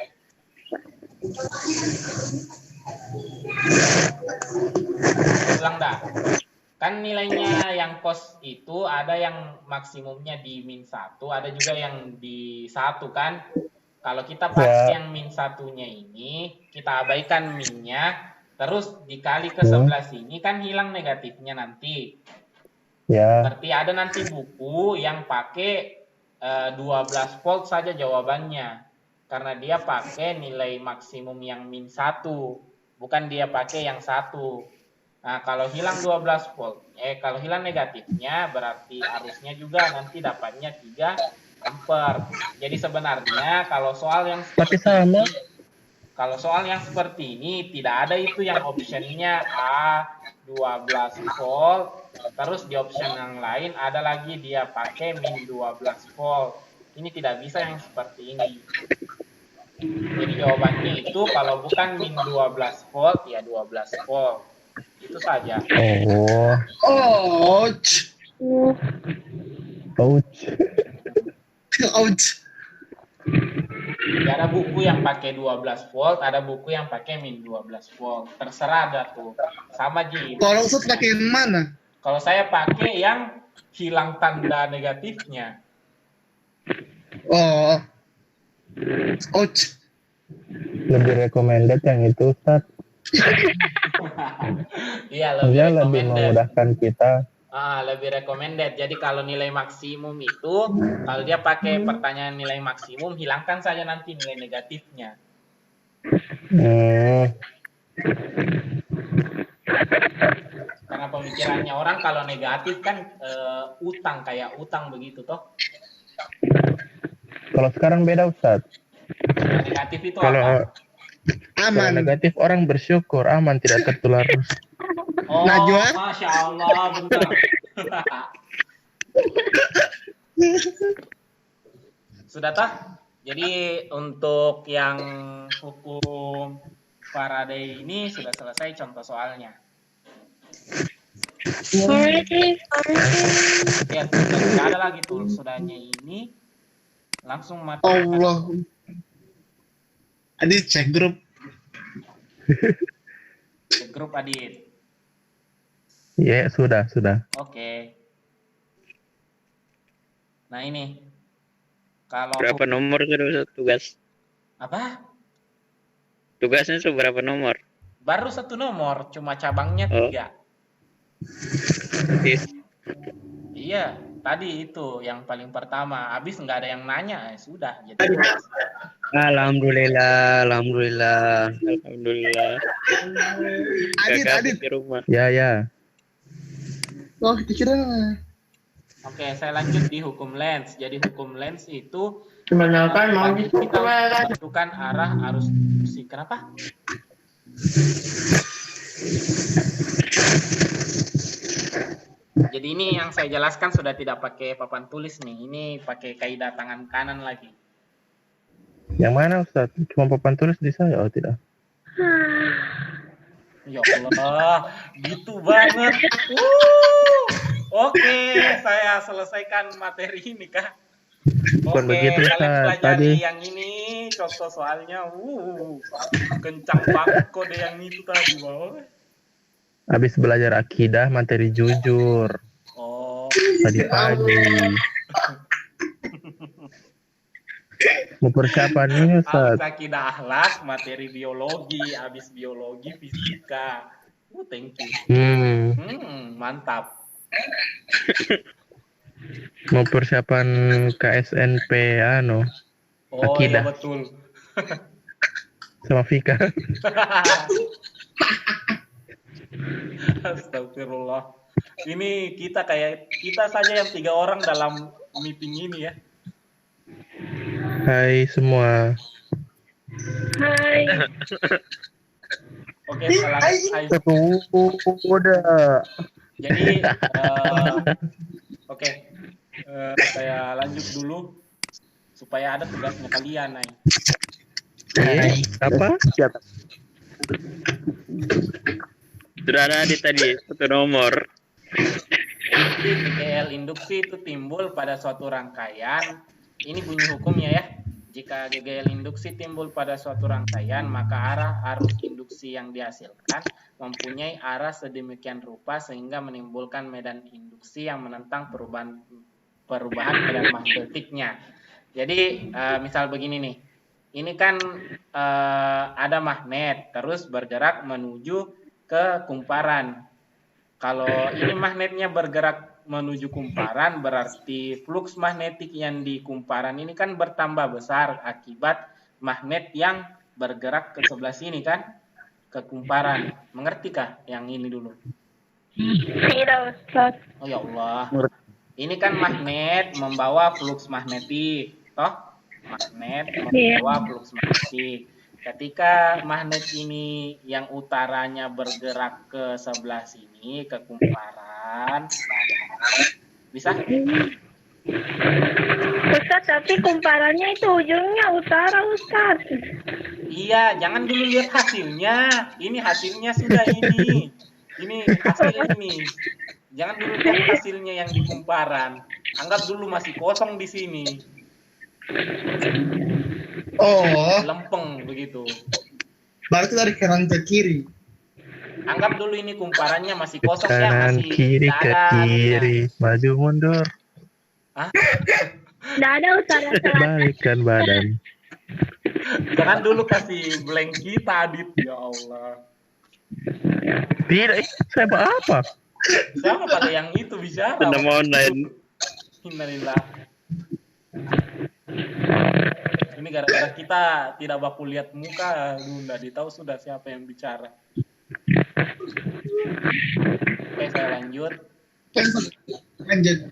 A: Ulang dah. Kan nilainya yang kos itu ada yang maksimumnya di min 1, ada juga yang di 1 kan. Kalau kita pakai yang min 1-nya ini, kita abaikan minnya, terus dikali ke 11 ini kan hilang negatifnya nanti. Berarti ada nanti buku yang pakai 12 volt saja jawabannya. Karena dia pakai nilai maksimum yang min 1, bukan dia pakai yang 1. Nah, kalau hilang 12 volt, kalau hilang negatifnya berarti arusnya juga nanti dapatnya 3 ampere. Jadi sebenarnya kalau soal yang seperti ini tidak ada itu yang optionnya A 12 volt, terus di option yang lain ada lagi dia pakai min 12 volt. Ini tidak bisa yang seperti ini. Jadi jawabannya itu kalau bukan min 12 volt ya 12 volt. Itu saja. Ada buku yang pakai 12 volt, ada buku yang pakai min 12 volt. Terserah ada tuh. Sama Ji.
B: Kalau Ustaz pakai yang mana?
A: Kalau saya pakai yang hilang tanda negatifnya.
E: Lebih recommended yang itu Ustaz.
A: Iya,
E: lebih memudahkan kita.
A: Lebih recommended. Jadi kalau nilai maksimum itu, kalau dia pakai pertanyaan nilai maksimum, hilangkan saja nanti nilai negatifnya. Karena pemikirannya orang kalau negatif kan utang, kayak utang begitu toh.
E: Kalau sekarang beda Ustaz.
A: Negatif itu apa?
E: Kalau
B: Aman.
E: negatif orang bersyukur aman tidak tertular.
A: Oh,
B: Najwa?
A: Masya Allah, bentar. Sudah tah? Jadi untuk yang hukum Faraday ini sudah selesai contoh soalnya. Ya, tidak ada lagi tuh. Sudahnya ini langsung mati.
B: Allah. Adit cek grup.
A: Ke grup Adit.
E: Ya, sudah.
A: Oke. Nah ini. Kalau
F: Berapa nomor sudah tugas?
A: apa?
F: Tugasnya seberapa nomor?
A: Baru satu nomor, cuma cabangnya
F: Oh.
A: 3.
F: Tis.
A: Iya, tadi itu yang paling pertama. Habis nggak ada yang nanya, sudah. Jadi
F: Alhamdulillah.
B: Adit,
F: Kakak
B: Adit.
F: di rumah.
E: Ya.
B: Oh, dikira.
A: oke, saya lanjut di hukum lens. Jadi hukum lens itu
I: Kebanyakan mau
A: bagi
I: gitu
A: kita
I: kan.
A: menentukan arah arus musik. Kenapa? Jadi ini yang saya jelaskan sudah tidak pakai papan tulis nih. Ini pakai kaidah tangan kanan lagi.
E: Yang mana Ustaz? Cuma papan tulis di saya, oh tidak.
A: Ya Allah, gitu banget. Oke, saya selesaikan materi ini, Kak.
E: Bukan begitu,
A: kalian
E: Ustaz.
A: pelajari
E: Tadi
A: yang ini, contoh soalnya, kencang banget kode yang itu tadi, Bang.
E: habis belajar akidah materi jujur
A: Oh,
E: tadi pagi. Mau persiapan ini Ustaz.
A: habis akidah akhlak, materi biologi, habis biologi, fisika. Thank you. Mantap.
E: Mau persiapan KSNP
A: Oh,
E: akidah.
A: iya betul.
E: Sama Vika.
A: Astagfirullah. Ini kita saja yang 3 orang dalam meeting ini ya.
E: Hai semua.
C: Hai.
A: Oke, hai.
E: Udah.
A: Jadi, oke, saya lanjut dulu supaya ada tugasnya kalian, Nay.
E: Apa? Siapa?
F: Sudah ada tadi satu nomor.
A: GGL induksi itu timbul pada suatu rangkaian. Ini bunyi hukumnya ya. Jika GGL induksi timbul pada suatu rangkaian, maka arah arus induksi yang dihasilkan mempunyai arah sedemikian rupa sehingga menimbulkan medan induksi yang menentang perubahan medan magnetiknya. Jadi, misal begini nih. Ini kan ada magnet, terus bergerak menuju ke kumparan. Kalau ini magnetnya bergerak menuju kumparan, berarti flux magnetik yang di kumparan ini kan bertambah besar akibat magnet yang bergerak ke sebelah sini kan, ke kumparan. Mengertikah yang ini dulu?
C: Tidak, Ustaz.
A: Oh ya Allah. Ini kan magnet membawa flux magnetik, toh? Magnet membawa flux magnetik. Ketika magnet ini yang utaranya bergerak ke sebelah sini, ke kumparan, bisa?
C: Ustaz, tapi kumparannya itu ujungnya utara, Ustaz.
A: Iya, jangan dulu lihat hasilnya. Ini hasilnya sudah ini. Ini hasil ini. Jangan dulu lihat hasilnya yang di kumparan. Anggap dulu masih kosong di sini.
B: Oh,
A: Lempeng begitu.
B: berarti dari kanan ke kiri.
A: Anggap dulu ini kumparannya masih kosong ya,
E: Kanan
A: masih
E: kiri
A: tidak
E: ke
A: ada anunya.
E: kiri, maju mundur,
A: Hah?
C: Tidak ada utara selatan.
E: balikkan badan.
A: Jangan dulu kasih blank kita, Adit. Ya Allah.
E: Tidak, saya apa?
A: Siapa pada yang itu bicara?
F: Sudah mau online.
A: Innalillah. Ini gara-gara kita tidak baku lihat muka, nggak ditahu sudah siapa yang bicara. Oke, saya lanjut.
B: Lanjut.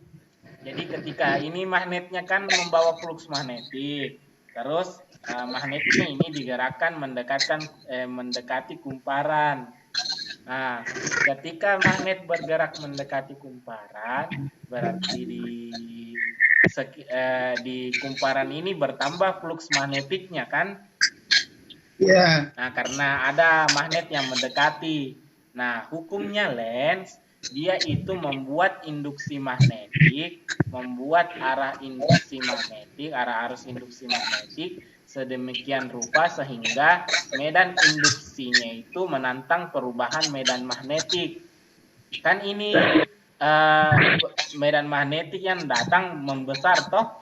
A: Jadi ketika ini magnetnya kan membawa flux magnetik, terus magnetnya ini digerakkan mendekati kumparan. Nah, ketika magnet bergerak mendekati kumparan, berarti di kumparan ini bertambah flux magnetiknya kan?
B: Iya.
A: Nah, karena ada magnet yang mendekati. Nah, hukumnya Lenz, dia itu membuat induksi magnetik, membuat arah arus induksi magnetik sedemikian rupa sehingga medan induksinya itu menantang perubahan medan magnetik. Kan ini medan magnetik yang datang membesar toh?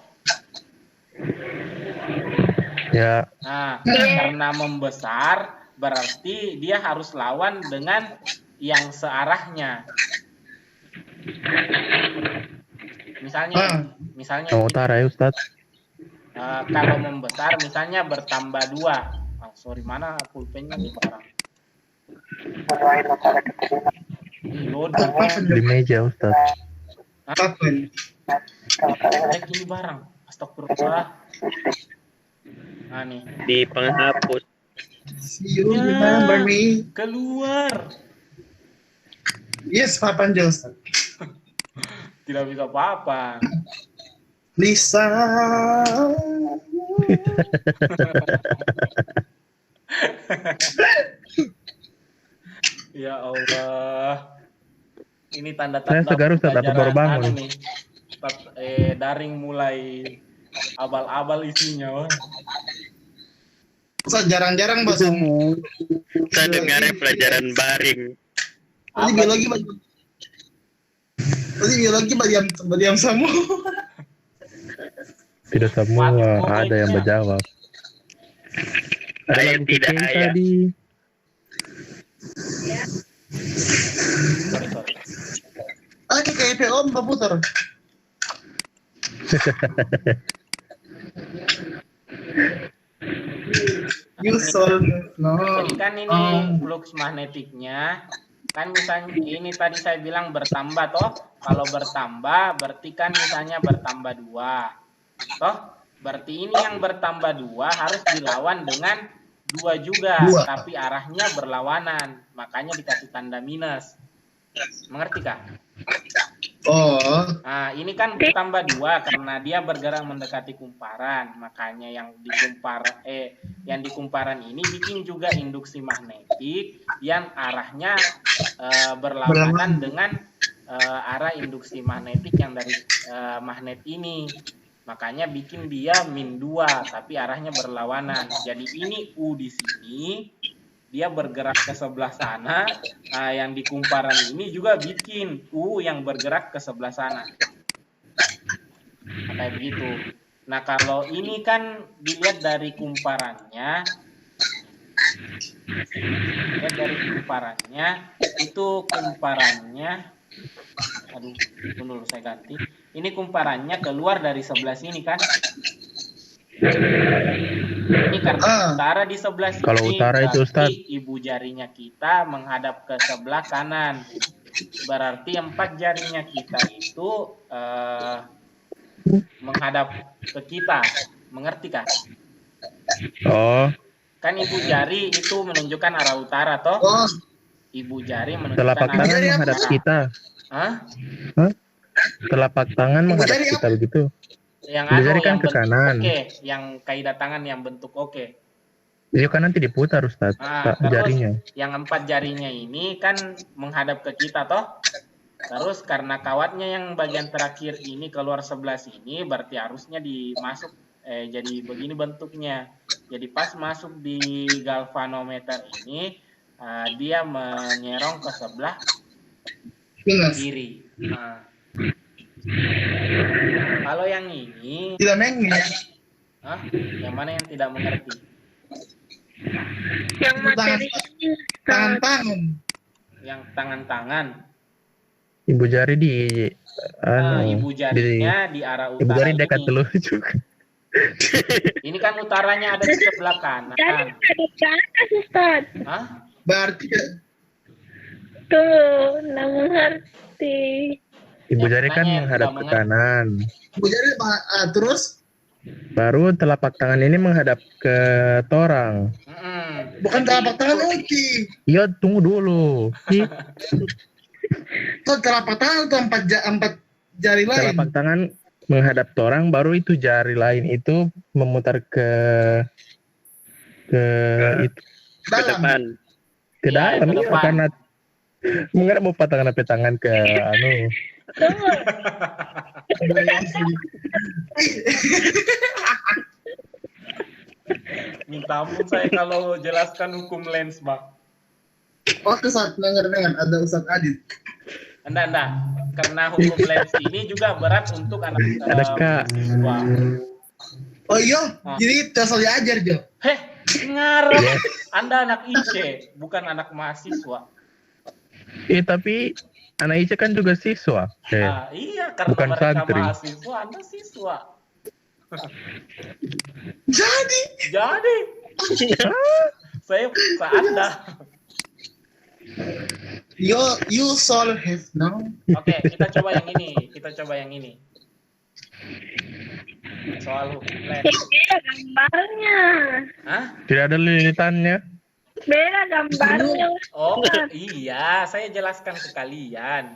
E: Ya.
A: Nah, karena membesar berarti dia harus lawan dengan yang searahnya. Misalnya
E: Utara ya Ustaz.
A: kalau membesar misalnya bertambah 2. Mana pulpennya nih barang?
E: Di meja Ustaz.
B: Kapan?
A: Ini barang. Astagfirullah. Nah nih.
F: Di penghapus.
B: See you remember me.
A: Keluar.
B: Yes, papan aja Ustaz.
A: Tidak bisa apa-apa.
B: Lisa.
A: Ya Allah. Ini tanda-tanda
E: Saya segar Ustaz, aku baru bangun.
A: nih. Daring mulai abal-abal isinya. Wah.
B: Ustaz jarang-jarang bahasa.
F: Saya dengar pelajaran baring.
B: Tadi biologi berdiam semua.
E: Tidak semua, ada yang menjawab. Ada
F: Saya
E: yang
F: tidak
E: kucing
F: ayah.
E: tadi.
B: Oke, kayak PO Mbak putar. You solve no.
A: Jadi kan ini flux magnetiknya kan misalnya ini tadi saya bilang bertambah toh. Kalau bertambah berarti kan misalnya bertambah 2. Toh berarti ini yang bertambah 2 harus dilawan dengan 2 juga, tapi arahnya berlawanan. Makanya dikasih tanda minus. Mengerti kah?
B: Oh.
A: Nah, ini kan bertambah 2 karena dia bergerak mendekati kumparan. Makanya yang di kumparan ini bikin juga induksi magnetik yang arahnya berlawanan dengan arah induksi magnetik yang dari magnet ini. Makanya bikin dia -2 tapi arahnya berlawanan. Jadi ini U di sini dia bergerak ke sebelah sana. Nah, yang di kumparan ini juga bikin U yang bergerak ke sebelah sana. Nah, kayak begitu. Nah, kalau ini kan dilihat dari kumparannya. Lihat dari kumparannya, itu kumparannya. Aduh, dulu saya ganti. Ini kumparannya keluar dari sebelah sini kan? Ini karena utara di sebelah sini.
E: Kalau utara itu Ustaz,
A: ibu jarinya kita menghadap ke sebelah kanan. Berarti 4 jarinya kita itu menghadap ke kita. Mengerti kah?
E: oh,
A: Kan ibu jari itu menunjukkan arah utara toh?
B: Oh.
A: Ibu jari menunjukkan
E: telapak
A: arah
E: tangan
B: jari apa,
E: menghadap
B: Ustaz?
E: kita.
A: Hah?
E: Telapak tangan menghadap
B: jari
E: kita
B: apa?
E: begitu.
A: Yang
E: Ibu jari kan
A: yang
E: ke
A: bentuk
E: kanan.
A: oke, yang kaidah tangan yang bentuk oke.
E: Iya kan nanti diputar Ustaz,
A: Nah, terus
E: jarinya.
A: yang 4 jarinya ini kan menghadap ke kita toh. Terus karena kawatnya yang bagian terakhir ini keluar sebelah sini, berarti arusnya dimasuk jadi begini bentuknya. Jadi pas masuk di galvanometer ini, dia menyerong ke sebelah
B: Minus.
A: kiri. Nah, kalau yang ini,
B: Tidak mengerti.
A: yang mana yang tidak mengerti?
C: Yang materi ini
B: Tangan-tangan.
A: Yang tangan-tangan.
E: Ibu jari di
A: Ibu jarinya di arah
E: ibu
A: utara
E: jari dekat
A: ini.
E: telur juga.
A: Ini kan utaranya ada di sebelah kanan.
C: dari ada ke atas Ustaz.
A: Hah?
B: Berarti
C: Tuh, nggak mengerti.
E: Ibu
A: Ya,
E: jari kan
A: makanya
E: menghadap
A: nggak
E: ke kanan.
B: ibu jari terus
E: Baru telapak tangan ini menghadap ke torang.
B: Bukan telapak tangan Uti.
E: Iya, tunggu dulu.
B: Tuh telapak tangan tuh empat jari lain.
E: Telapak tangan menghadap torang, baru itu jari lain itu memutar ke itu
F: Ke depan.
E: ke
A: Iya,
E: dalam
A: ke
E: ya,
A: depan.
E: karena mengenai mau patah tangan ke anu.
C: Tunggu.
A: Minta ampun saya kalau jelaskan hukum lens, Bang.
B: Oke, saat dengar ada Ustadz Adit.
A: Enggak. Karena hukum lens ini juga berat untuk anak
E: Ada Kak.
A: mahasiswa.
B: Oh iya, jadi tes diajar Jo.
A: Heh, ngarep. Anda anak IC, bukan anak mahasiswa.
E: Tapi anak Ica kan juga siswa.
A: Iya, karena
E: Bukan
A: mereka
E: santri.
A: mahasiswa, Anda siswa.
B: Jadi
A: Saya paksa Anda.
B: you soul have now.
A: Oke, kita coba yang ini. Soal hukum lens.
C: Beda gambarnya.
A: Hah?
E: Tidak ada lilitannya.
C: Beda gambarnya.
A: Oh, iya, saya jelaskan ke kalian.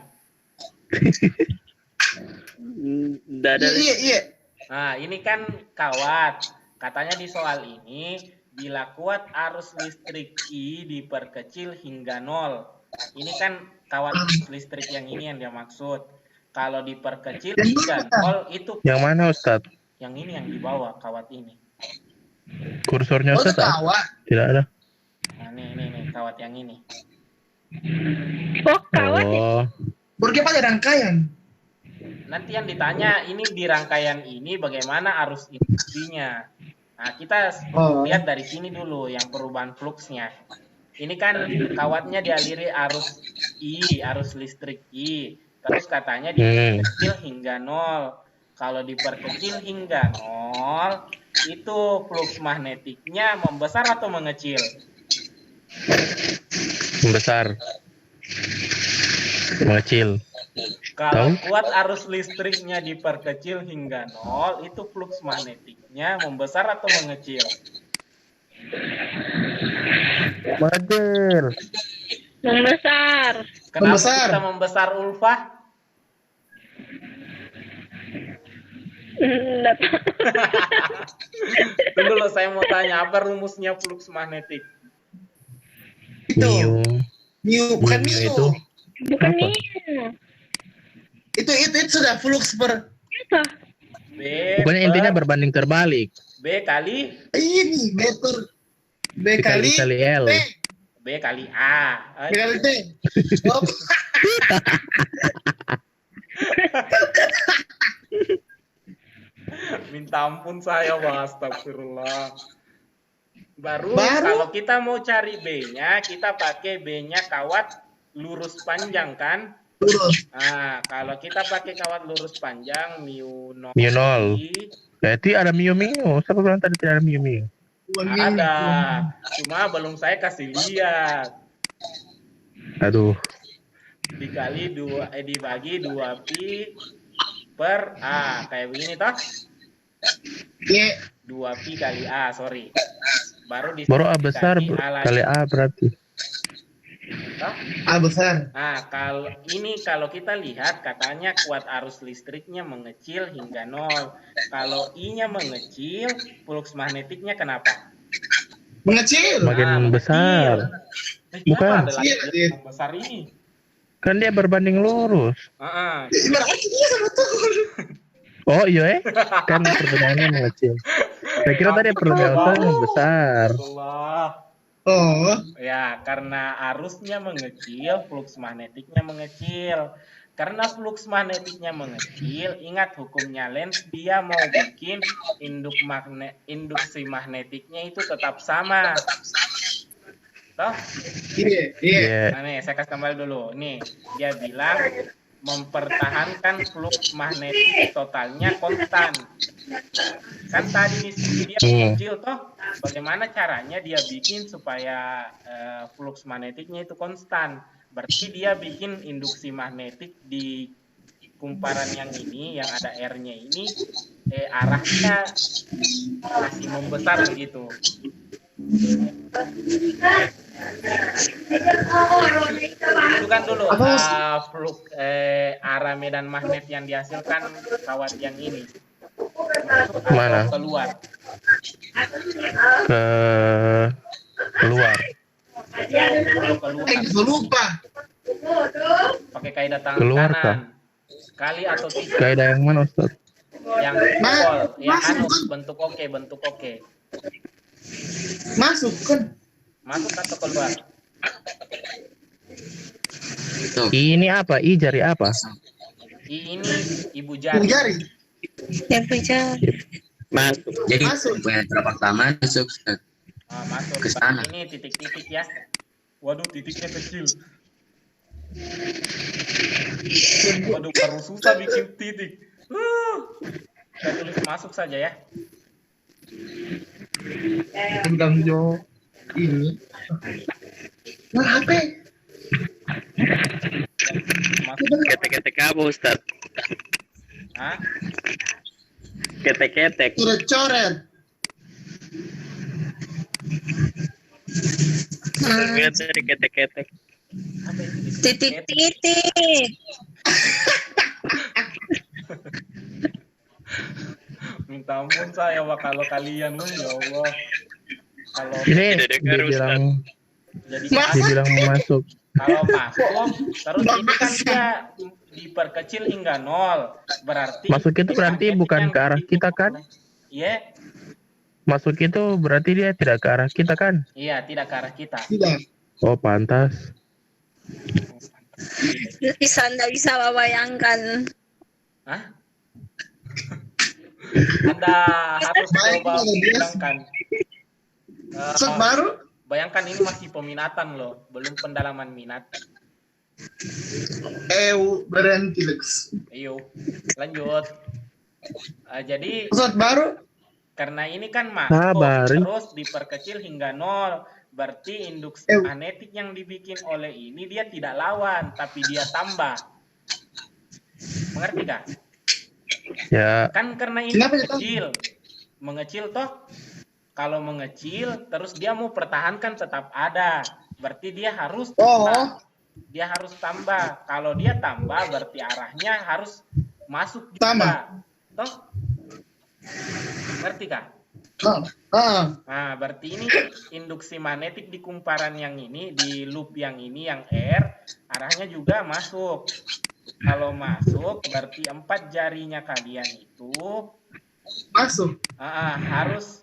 F: Dada.
B: Iya.
A: Nah, ini kan kawat. Katanya di soal ini, bila kuat arus listrik I diperkecil hingga 0. Ini kan kawat listrik yang ini yang dia maksud. Kalau diperkecil hingga 0 itu
E: Yang mana Ustadz?
A: yang ini yang di bawah kawat ini.
E: Kursornya
B: Oh, itu
E: Ustadz?
B: kawat.
E: Tidak ada.
A: Nah, nih kawat yang ini.
C: Oh, kawan.
E: Oh,
B: Burke pakai rangkaian.
A: Nanti yang ditanya ini di rangkaian ini bagaimana arus induksinya. Nah, kita lihat dari sini dulu yang perubahan fluksnya. Ini kan kawatnya dialiri arus I, arus listrik I. Terus katanya diperkecil hingga 0. Kalau diperkecil hingga 0, itu fluks magnetiknya membesar atau mengecil?
E: besar. Mengecil.
A: Kalau
E: Tahu?
A: kuat arus listriknya diperkecil hingga 0, itu fluks magnetiknya membesar atau mengecil?
E: Mengecil.
C: Membesar.
A: Kenapa
B: Membesar.
A: bisa membesar, Ulfah?
C: Enggak tahu.
A: Tunggu loh, saya mau tanya, apa rumusnya fluks magnetik?
B: Itu. Mu, bukan
E: Mu
B: mu.
E: itu.
C: Bukan
E: Apa?
C: ini.
B: Itu sudah flux per
C: Itu.
A: B
E: Pokoknya intinya berbanding terbalik.
A: B kali
B: ini meter. B kali
E: L.
B: T.
A: B kali A.
B: B kali T. Oh,
A: Minta ampun saya, Bang. Astagfirullah. Baru
B: Baru?
A: kalau kita mau cari B-nya, kita pakai B-nya kawat lurus panjang kan?
B: lurus.
A: Nah, kalau kita pakai kawat lurus panjang mu 0
E: Mu 0.
A: I,
E: Berarti ada Mio. Siapa bilang tadi tidak ada Mio?
A: ada. Cuma belum saya kasih lihat.
E: Aduh.
A: Dibagi 2pi per A. Kayak begini toh?
B: Iya.
A: 2pi kali A, sorry. Baru
E: A besar kali A berarti.
A: Toh?
B: A besar.
A: Nah, kalau kita lihat katanya kuat arus listriknya mengecil hingga 0. Kalau I-nya mengecil, flux magnetiknya kenapa?
B: Mengecil.
E: Makin besar. Bukan.
A: Ada lagi yang besar ini.
E: Kan dia berbanding lurus.
B: Berarti dia sama tuh.
E: Oh iya kan perbedaannya mengecil. Saya kira tadi perbedaannya besar.
A: Allah.
B: Oh.
A: Ya, karena arusnya mengecil, flux magnetiknya mengecil. Karena flux magnetiknya mengecil, ingat hukumnya Lenz, dia mau bikin induksi magnetiknya itu tetap sama. Toh?
B: Iya.
A: Nah, nih, saya kasih kembali dulu. Nih, dia bilang mempertahankan flux magnetik totalnya konstan. Kan tadi di sini dia mengecil toh. Bagaimana caranya dia bikin supaya flux magnetiknya itu konstan? Berarti dia bikin induksi magnetik di kumparan yang ini, yang ada R-nya ini arahnya masih membesar begitu. Itu kan dulu arah medan magnet yang dihasilkan kawat yang ini.
E: Mana?
A: Keluar.
E: Keluar.
B: Gue lupa.
A: Pakai kaidah tangan
E: Keluar,
A: kanan. Kali atau tiga.
E: Kaidah yang mana, Ustaz?
A: Yang bentuk oke.
B: Masuk kan?
A: Masuk atau keluar?
E: Ini apa? I jari apa?
A: Ini ibu
B: Ibu
A: jari.
B: jari.
G: Yang jari.
F: Masuk.
H: Jadi
B: Masuk.
H: punya telapak tangan masuk Ustaz.
A: Masuk.
H: Ke sana.
A: Ini titik-titik ya. Waduh, titiknya kecil. Waduh, baru susah bikin titik. Kita tulis masuk saja ya.
B: Bilang Jo ini. Nah, HP.
A: Masuk.
F: Ketek-ketek apa Ustaz?
A: Hah?
F: Ketek-ketek.
B: Coret-coret.
F: Lihat dari ketek-ketek.
A: Apa itu?
G: Titik-titik.
A: Minta ampun saya wah kalau kalian ya Allah. Kalau
E: Ini
F: Tidak dengar,
E: dibilang
A: jadi
E: dibilang masuk.
A: kalau masuk terus ini kan dia diperkecil hingga 0. Berarti
E: Masuk itu berarti bukan ke arah kita kan?
A: Iya.
E: Masuk itu berarti dia tidak ke arah kita kan?
A: Iya, tidak ke arah kita.
B: Tidak.
E: Oh, pantas.
C: Nggak bisa bayangkan.
A: Hah? Anda harus coba bayangkan.
B: Ustaz baru.
A: Bayangkan ini masih peminatan loh, belum pendalaman minat.
B: Berhenti Lex.
A: Ayo, lanjut. Jadi
B: Ustaz baru.
A: karena ini kan masuk
E: Sabar.
A: terus diperkecil hingga 0, berarti induksi magnetik yang dibikin oleh ini dia tidak lawan, tapi dia tambah. Mengerti gak?
E: Ya,
A: Kan karena ini
B: Kenapa dia
A: mengecil toh. Kalau mengecil terus dia mau pertahankan tetap ada, berarti dia harus tambah. Kalau dia tambah berarti arahnya harus masuk juga.
B: Tambah.
A: Toh? Ngerti kah? Nah, berarti ini induksi magnetik di kumparan yang ini, di loop yang ini, yang R, arahnya juga masuk. Kalau masuk, berarti 4 jarinya kalian itu
B: Masuk.
A: harus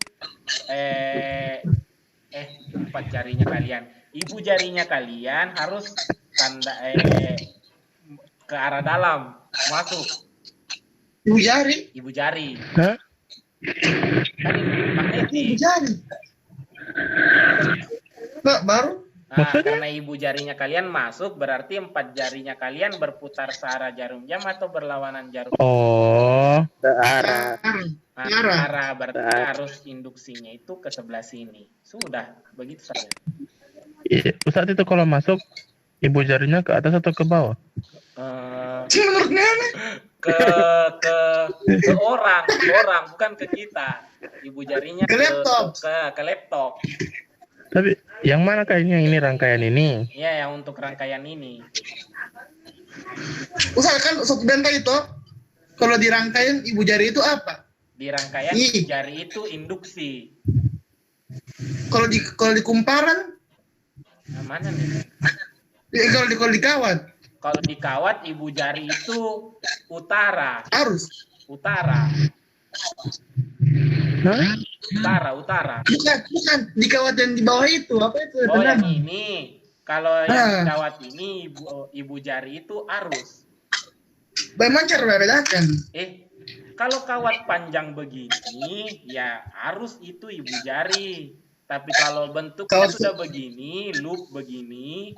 A: 4 jarinya kalian. Ibu jarinya kalian harus tanda ke arah dalam, masuk.
B: Ibu jari.
A: Ibu jari.
E: hah?
A: Kan magnetik.
B: Ibu jari. Nggak baru.
A: Nah,
E: Maksudnya?
A: karena ibu jarinya kalian masuk, berarti 4 jarinya kalian berputar searah jarum jam atau berlawanan jarum.
E: Oh,
F: Arah.
A: Arah berarti harus induksinya itu ke sebelah sini. Sudah, begitu saja.
E: Ustaz itu kalau masuk ibu jarinya ke atas atau ke bawah?
B: Menurut Nenek.
A: Ke orang, bukan ke kita. Ibu jarinya
B: Ke laptop.
A: ke laptop.
E: Tapi yang mana kayaknya ini rangkaian ini?
A: Ya, yang untuk rangkaian ini.
B: Usahakan Sob Benta itu kalau dirangkaian ibu jari itu apa?
A: Di rangkaian
B: Ih.
A: jari itu induksi.
B: Kalau di kumparan,
A: Nah, mana nih?
B: kalau di kawat
A: Kalau di kawat ibu jari itu utara.
B: harus.
A: Utara.
E: Hah?
A: Utara.
B: Bukan di kawat yang di bawah itu apa itu?
A: Oh, yang
B: namanya?
A: ini. Kalau yang kawat ini ibu jari itu arus.
B: Bagaimana cara membedakan?
A: Kalau kawat panjang begini, ya arus itu ibu jari. Tapi kalau bentuknya sudah begini, loop begini,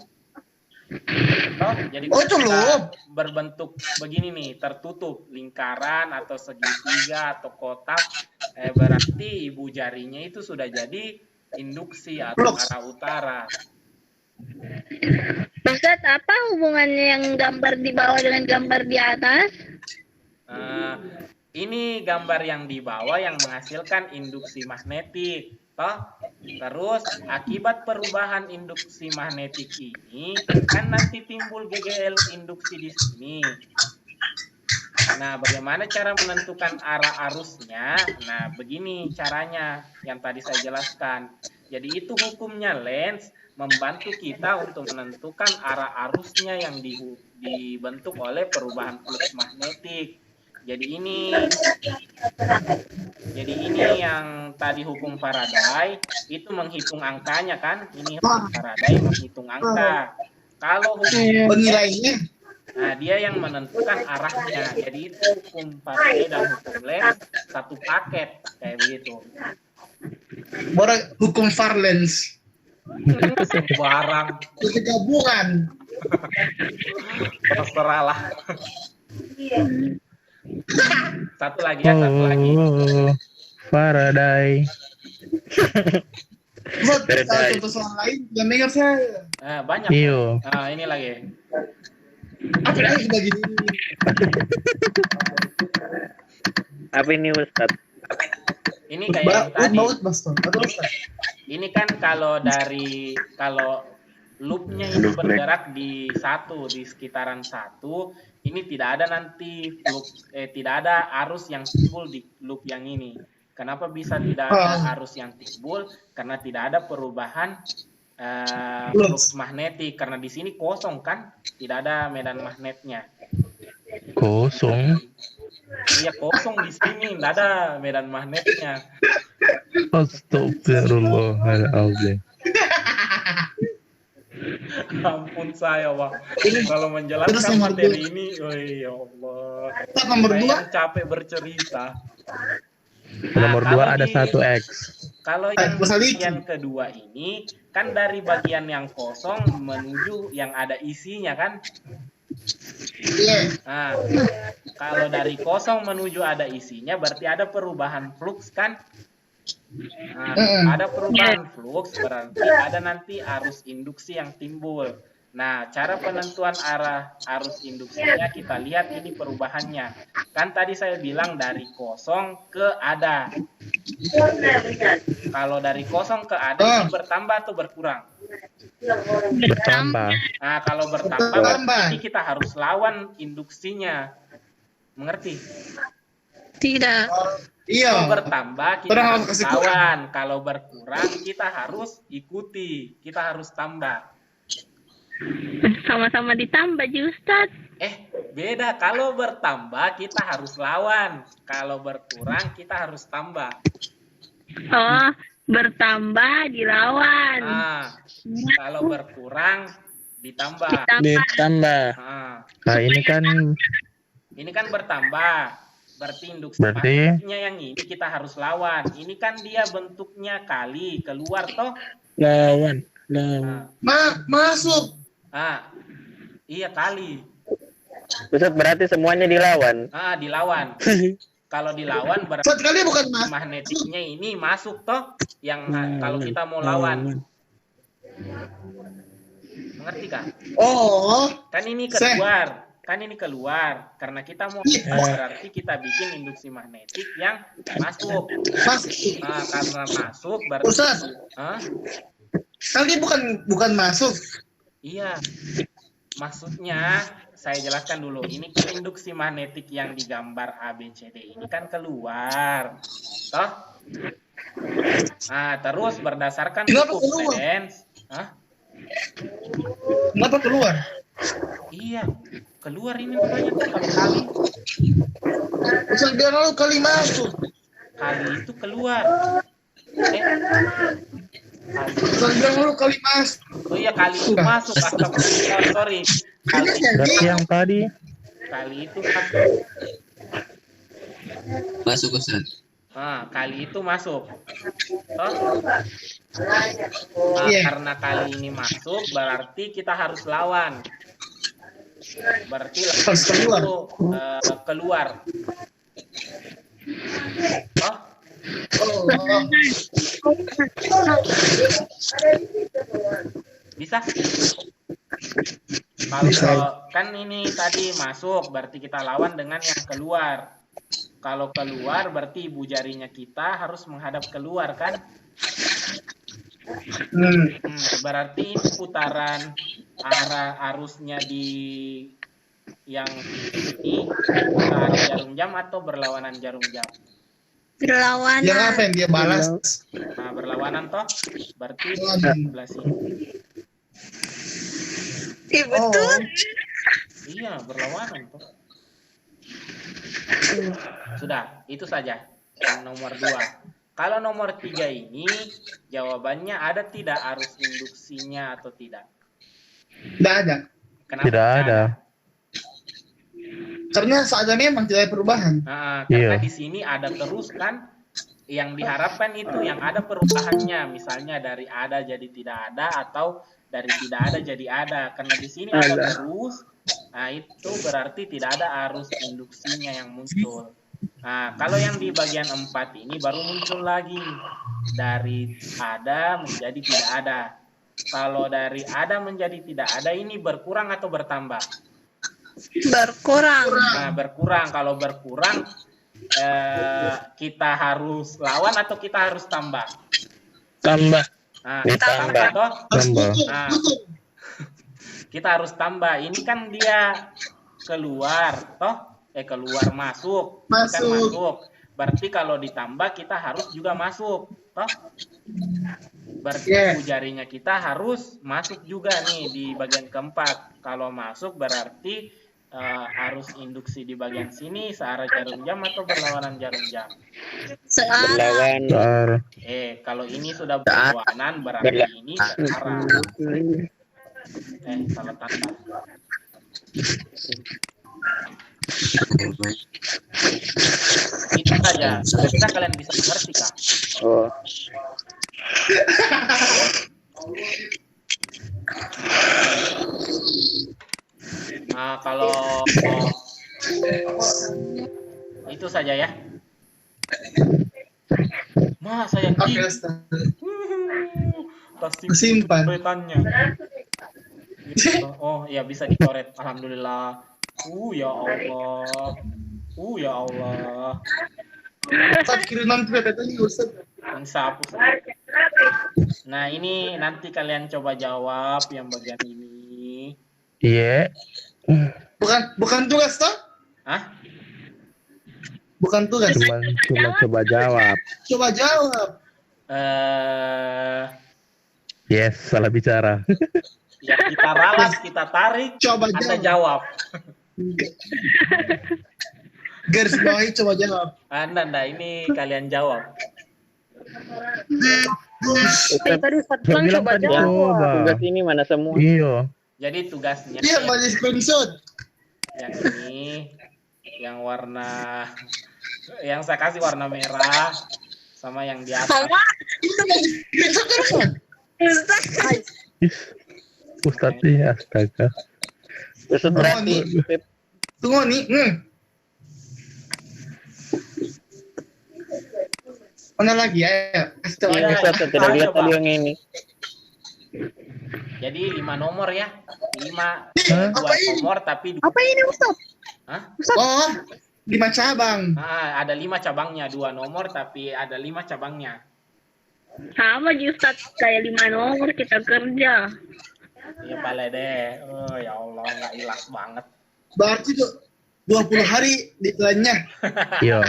A: jadi
B: Oh, itu loop.
A: berbentuk begini nih, tertutup lingkaran atau segitiga atau kotak, berarti ibu jarinya itu sudah jadi induksi atau arah utara.
C: Ustaz, apa hubungannya yang gambar di bawah dengan gambar di atas?
A: ini gambar yang di bawah yang menghasilkan induksi magnetik. Toh, terus akibat perubahan induksi magnetik ini kan nanti timbul GGL induksi di sini. Nah, bagaimana cara menentukan arah arusnya? Nah, begini caranya yang tadi saya jelaskan. Jadi itu hukumnya Lenz membantu kita untuk menentukan arah arusnya yang dibentuk oleh perubahan flux magnetik. Jadi ini yang tadi hukum Faraday itu menghitung angkanya kan? Ini hukum Faraday menghitung angka. Kalau hukum
B: Penilainya.
A: nah dia yang menentukan arahnya. Jadi itu hukum Faraday dan hukum Lenz satu paket kayak begitu.
B: Hukum Farlens.
A: Barang
B: Itu gabungan.
A: terserah lah. Satu lagi ya, satu lagi.
E: Faraday.
B: Buat contoh soal lain, yang dengar saya.
A: Banyak.
E: Iyo.
A: Ini lagi.
B: Apa lagi bagi ini?
F: Apa ini Ustaz?
A: Ini kayak yang tadi.
B: Baut, Baston.
A: Ini kan kalau loopnya ini bergerak di sekitaran satu, ini tidak ada nanti tidak ada arus yang timbul di loop yang ini. Kenapa bisa tidak ada arus yang timbul? Karena tidak ada perubahan flux magnetik. Karena di sini kosong kan, tidak ada medan magnetnya.
E: Kosong.
A: Iya kosong di sini, tidak ada medan magnetnya.
E: Astagfirullahaladzim.
A: Ampun saya, Pak. Kalau menjelaskan materi ini, oh ya Allah.
B: Nomor
A: Saya
B: 2
A: yang capek bercerita.
E: Nomor 2 ada 1X.
A: Kalau yang bagian kedua ini kan dari bagian yang kosong menuju yang ada isinya kan?
B: Iya.
A: Nah, kalau dari kosong menuju ada isinya berarti ada perubahan flux kan? Nah, ada perubahan flux berarti ada nanti arus induksi yang timbul. Nah, cara penentuan arah arus induksinya kita lihat ini perubahannya. Kan tadi saya bilang dari kosong ke ada. Kalau dari kosong ke ada ini bertambah atau berkurang?
E: Bertambah.
A: Nah, kalau bertambah berarti kita harus lawan induksinya. Mengerti?
C: Tidak.
A: Kalau bertambah kita harus lawan. Kalau berkurang kita harus ikuti. Kita harus tambah.
C: Sama-sama ditambah, Ustaz.
A: Beda. Kalau bertambah kita harus lawan. Kalau berkurang kita harus tambah.
C: Oh, bertambah dilawan.
A: Nah, kalau berkurang ditambah.
F: Ditambah.
E: Nah, ini kan
A: bertambah. Berarti induksi magnetiknya yang ini kita harus lawan. Ini kan dia bentuknya kali keluar toh.
F: Lawan.
B: Masuk.
A: Iya kali.
F: Ustaz berarti semuanya dilawan.
A: Dilawan. Kalau dilawan berarti
B: Sekali bukan
A: magnetiknya ini masuk toh yang kalau kita mau lawan. Mengerti kan? Kan ini keluar. Kan ini keluar. Karena kita mau berarti kita bikin induksi magnetik yang masuk. Karena masuk berarti
B: Kali bukan masuk.
A: Iya. Maksudnya saya jelaskan dulu. Ini kan induksi magnetik yang digambar ABCD ini kan keluar. Toh? Terus berdasarkan hukum Lenz.
B: Kenapa keluar?
A: Iya, keluar ini namanya kalau kali.
B: Ustaz biar lalu kali masuk.
A: Kali itu keluar.
B: Ustaz biar lalu kali masuk.
A: Oh iya, kali itu masuk. Sorry.
E: berarti yang tadi.
A: Kali itu masuk.
H: Masuk Ustaz.
A: Kali itu masuk. Karena kali ini masuk berarti kita harus lawan. Berarti
B: Harus keluar.
A: itu keluar. Bisa? Kalau kan ini tadi masuk berarti kita lawan dengan yang keluar. Kalau keluar berarti ibu jarinya kita harus menghadap keluar kan? Berarti ini putaran arusnya di yang ini putaran jarum jam atau berlawanan jarum jam?
G: Berlawanan.
B: Yang apa yang dia balas?
A: Nah, berlawanan toh? Berarti sebelah sini.
G: Iya betul.
A: Iya, berlawanan toh. Sudah, itu saja yang nomor 2. Kalau nomor 3 ini jawabannya ada tidak arus induksinya atau tidak?
B: Tidak ada.
A: Kenapa?
E: Tidak ada.
B: Karena seadanya memang tidak ada perubahan.
A: Karena
E: Iya.
A: di sini ada terus kan, yang diharapkan itu yang ada perubahannya, misalnya dari ada jadi tidak ada atau dari tidak ada jadi ada. Karena di sini ada terus, nah itu berarti tidak ada arus induksinya yang muncul. Nah, kalau yang di bagian 4 ini baru muncul lagi dari ada menjadi tidak ada. Kalau dari ada menjadi tidak ada ini berkurang atau bertambah?
G: Berkurang.
A: Nah, berkurang. Kalau berkurang kita harus lawan atau kita harus tambah?
F: Tambah.
A: Nah,
E: Tambah.
A: tambah toh?
E: Tambah.
A: Nah, kita harus tambah. Ini kan dia keluar toh? Keluar masuk. Ini kan masuk. Berarti kalau ditambah kita harus juga masuk toh? Berarti ibu jarinya kita harus masuk juga nih di bagian keempat. Kalau masuk berarti arus induksi di bagian sini searah jarum jam atau berlawanan jarum jam?
G: Searah.
F: Berlawan.
A: Kalau ini sudah berlawanan berarti ini searah. Salah tanda. Itu saja. Kira kalian bisa mengerti kah?
F: Oh.
A: Nah, kalau itu saja ya. Saya
B: Oke, Ustaz.
A: pasti
B: Simpan.
A: coretannya. Oh, ya bisa dicoret. Alhamdulillah. Ya Allah. Ya Allah.
B: Ustaz kiriman PPT-nya Ustaz.
A: Sapu. Nah, ini nanti kalian coba jawab yang bagian ini.
E: Iya.
B: Bukan tugas toh?
A: Hah?
B: Bukan tugas.
E: Cuma coba jawab.
B: Coba jawab.
E: Yes, salah bicara.
A: Ya kita ralat, kita tarik,
B: Coba
A: Anda
B: jawab.
A: jawab.
B: Garis bawahi coba jawab.
A: Anda, ini kalian jawab.
G: Tadi Ustaz
E: Gak bilang
G: coba
E: tadi
G: jawab.
E: coba.
F: Tugas ini mana semua?
E: Iya.
A: Jadi tugasnya
B: Dia mau di screenshot.
A: yang ini, yang warna, yang saya kasih warna merah, sama yang di atas.
G: Sama.
B: Screenshot terus.
G: Ustaz.
E: Ustadz sih, astaga.
F: Ustaz berarti
B: Tunggu nih. Mana lagi ya? Kasih tahu
F: ini
B: aja.
F: Ustaz saya tidak lihat tadi yang ini.
A: Jadi 5 nomor ya, 5
E: Hah?
A: 2 nomor tapi
G: Apa ini Ustaz?
A: Hah?
B: Oh, 5 cabang.
A: Ada 5 cabangnya, 2 nomor tapi ada 5 cabangnya.
C: Sama aja Ustaz, kayak 5 nomor kita kerja.
A: Ya pale deh. Oh ya Allah, nggak ilas banget.
B: Berarti tuh 20 hari deadline-nya.
E: Iya.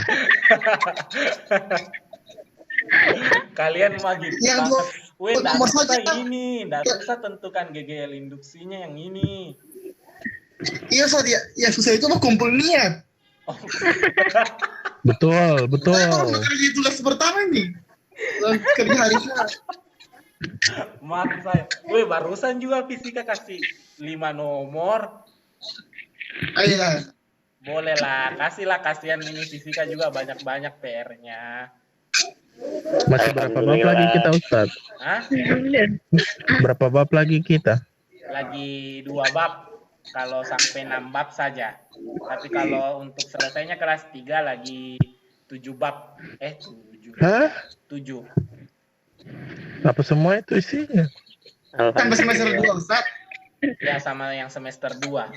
A: Kalian mah gitu
B: Yang
A: banget. Weh, nggak
B: nomor
A: susah
B: saja.
A: ini, nggak susah tentukan GGL induksinya yang ini.
B: Iya, Ustaz, ya susah itu mah kumpul niat.
A: Oh,
E: Betul, betul.
B: Saya baru bekerja di tugas pertama nih. Kerja hari ini.
A: maaf saya. Weh, barusan juga fisika kasih 5 nomor.
B: Ayo.
A: Boleh lah, kasihlah, kasihan ini fisika juga banyak-banyak PR-nya.
E: Masih berapa bab lagi kita, Ustadz?
A: Hah?
E: Berapa bab lagi kita?
A: Lagi 2 bab. Kalau sampai 6 bab saja. Tapi kalau untuk selesainya kelas 3 lagi 7 bab. 7.
E: Hah?
A: 7.
E: Apa semua itu isinya?
B: Sampai semester 2, Ustaz.
A: Ya, sama yang semester 2.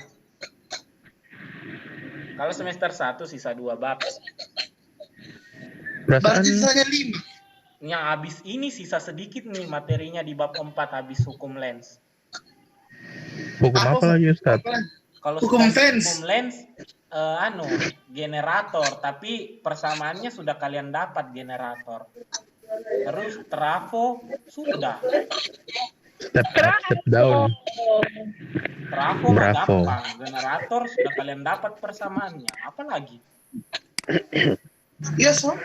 A: Kalau semester 1 sisa 2 bab.
E: Perasaan
B: Berarti sisanya 5.
A: Yang habis ini sisa sedikit nih materinya di bab 4 habis hukum lens.
E: hukum apa lagi Ustaz?
A: Kalau
B: Hukum
A: sudah
B: fans.
A: hukum lens, generator, tapi persamaannya sudah kalian dapat generator. Terus trafo sudah.
E: Step up, step down.
A: Trafo mah
E: Bravo.
A: gampang, generator sudah kalian dapat persamaannya. Apa lagi?
B: Iya, so.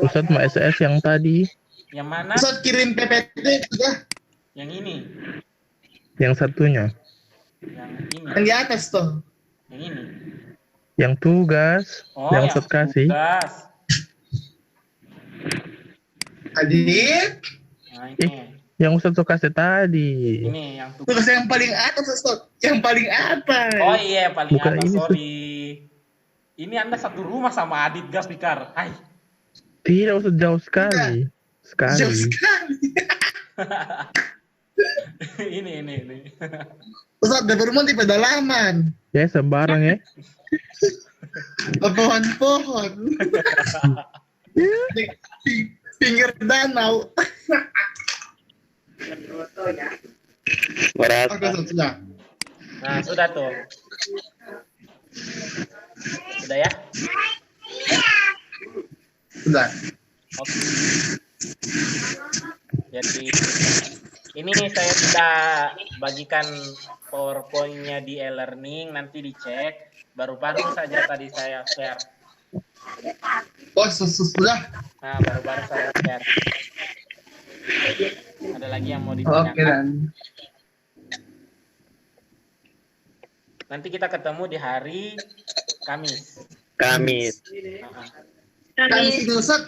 E: Ustaz mau SS yang tadi,
A: Yang mana?
B: Ustaz kirim PPT sudah.
A: Yang ini.
E: yang satunya,
A: Yang ini.
B: Yang di atas tuh.
A: Yang ini.
E: yang tugas, yang Ustaz kasih.
A: tugas.
B: Adit.
A: Nah, ini.
E: Yang Ustaz kasih tadi.
A: Ini yang tugas.
B: Tugas yang paling atas, Ustaz. Yang paling atas.
A: Oh iya, paling
E: Bukan
A: atas,
E: ini,
A: sorry. Ini Anda satu rumah sama Adit Gas Pikar. Hai.
E: Tidak Ustaz, jauh sekali.
B: Jauh
E: Sekali.
B: sekali.
A: ini.
B: Ustaz, dapur rumah di pedalaman.
E: Ya sembarang ya.
B: Pohon-pohon. Di pinggir danau.
F: Berat.
B: Oke, Ustaz, sudah.
A: Nah, sudah tuh. Sudah ya?
B: Sudah.
A: Oke. Jadi ini saya sudah bagikan PowerPoint-nya di e-learning, nanti dicek. Baru-baru saja tadi saya share.
B: Oh, sudah.
A: Nah, baru-baru saya share. Ada lagi yang mau
B: Oke,
A: ditanyakan?
B: dan.
A: Nanti kita ketemu di hari Kamis.
F: Kamis.
B: Kami sini, Ustaz.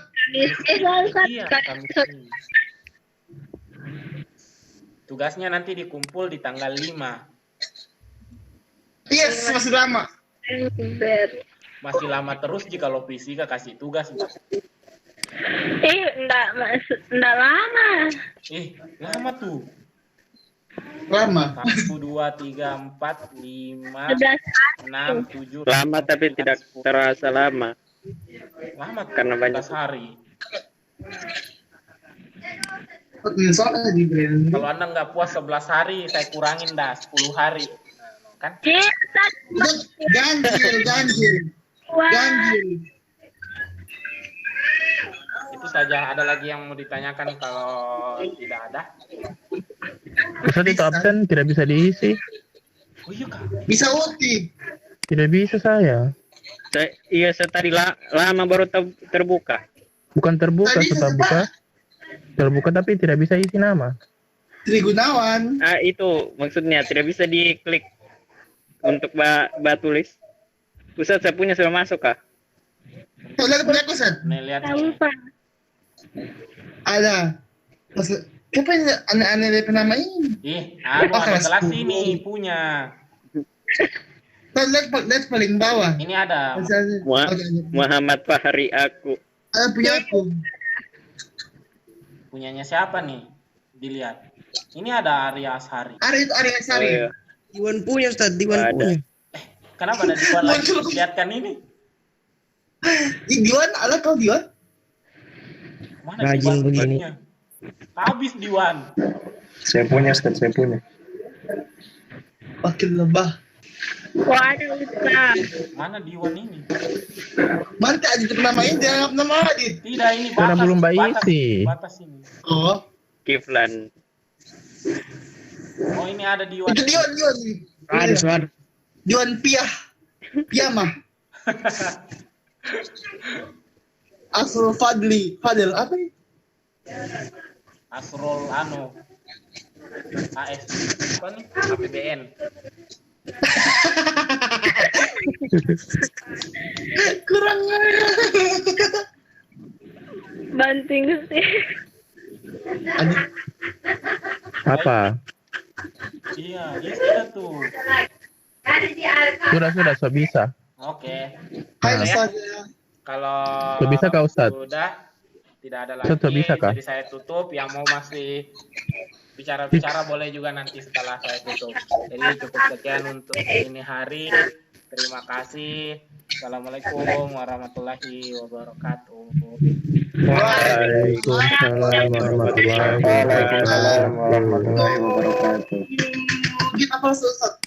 A: Iya, Kamis ini. Tugasnya nanti dikumpul di tanggal 5.
B: Yes, masih lama.
A: Masih lama terus jika lo fisika kasih tugas.
C: Enggak lama.
A: Lama tuh.
B: Lama.
A: 1, 2, 3, 4, 5, 6, 7.
F: Lama tapi tidak terasa lama.
A: Lama tuh,
F: Karena banyak.
A: 11 hari.
B: Oke, soalnya di brand.
A: Kalau Anda nggak puas 11 hari, saya kurangin dah 10 hari. Kan?
B: Ganjil.
A: Itu saja. Ada lagi yang mau ditanyakan? Kalau tidak ada.
E: Ustaz itu absen tidak bisa diisi.
A: Oh iya kak.
B: Bisa uti.
E: Tidak bisa saya.
F: Saya tadi lama baru terbuka.
E: Bukan terbuka,
B: Tadi
E: setelah buka. Terbuka tapi tidak bisa isi nama.
B: Trigunawan.
F: Itu maksudnya tidak bisa diklik untuk tulis. Ustaz, saya punya sudah masuk kah?
B: Lihat punya aku, Ustaz.
A: Nih lihat
C: Tahu
A: nih.
C: Pak.
B: Ada. Kenapa aneh-aneh dari nama ini?
A: Ada
B: kelas
A: kelas
B: 10.
A: ini punya.
B: Lihat paling bawah.
A: Ini ada.
B: Masih ada. Oke,
F: Muhammad Fahri aku.
B: ada punya aku.
A: Punyanya siapa nih? Dilihat. Ini ada Arya Ashari.
B: Ari itu Ari
F: Oh,
B: Asari.
F: iya.
D: Diwan punya Ustaz, Diwan
F: Ada.
D: punya.
A: Kenapa ada Diwan lagi? Lihatkan ini.
B: Diwan, ada kau Diwan?
A: Mana
D: Rajin
A: Diwan
D: begini.
A: punya? Habis Diwan.
D: Saya punya Ustaz, saya punya.
B: Makin lebah.
C: Wah, ada Ustaz.
A: Mana Diwan ini?
B: Mantek Adit nama ini, dianggap nama Adit.
A: Tidak, ini
E: Karena
A: batas.
E: belum Mbak
A: batas,
E: isi.
A: batas ini.
B: Oh,
F: Kiflan.
A: Oh, ini ada Diwan.
B: itu Diwan.
D: Ada suara.
B: Diwan Piyamah. Asrul Fadil, apa ini?
A: Asrul AS. Apa nih? APBN.
B: Kurang.
C: Banting sih.
B: Adit,
E: Apa?
A: Iya, sudah tuh.
E: Sudah bisa.
A: Oke.
B: hai
A: Ya.
B: Ustaz.
A: Kalau
E: Sudah bisa kah, Ustaz?
A: sudah tidak ada lagi,
E: Sudah bisa kah?
A: jadi saya tutup. Yang mau masih bicara-bicara boleh juga nanti setelah saya tutup. Jadi cukup sekian untuk ini hari. Terima kasih. Assalamualaikum warahmatullahi wabarakatuh.
E: Waalaikumsalam warahmatullahi wabarakatuh.
F: Waalaikumsalam warahmatullahi wabarakatuh.
B: Kita kalau Ustaz.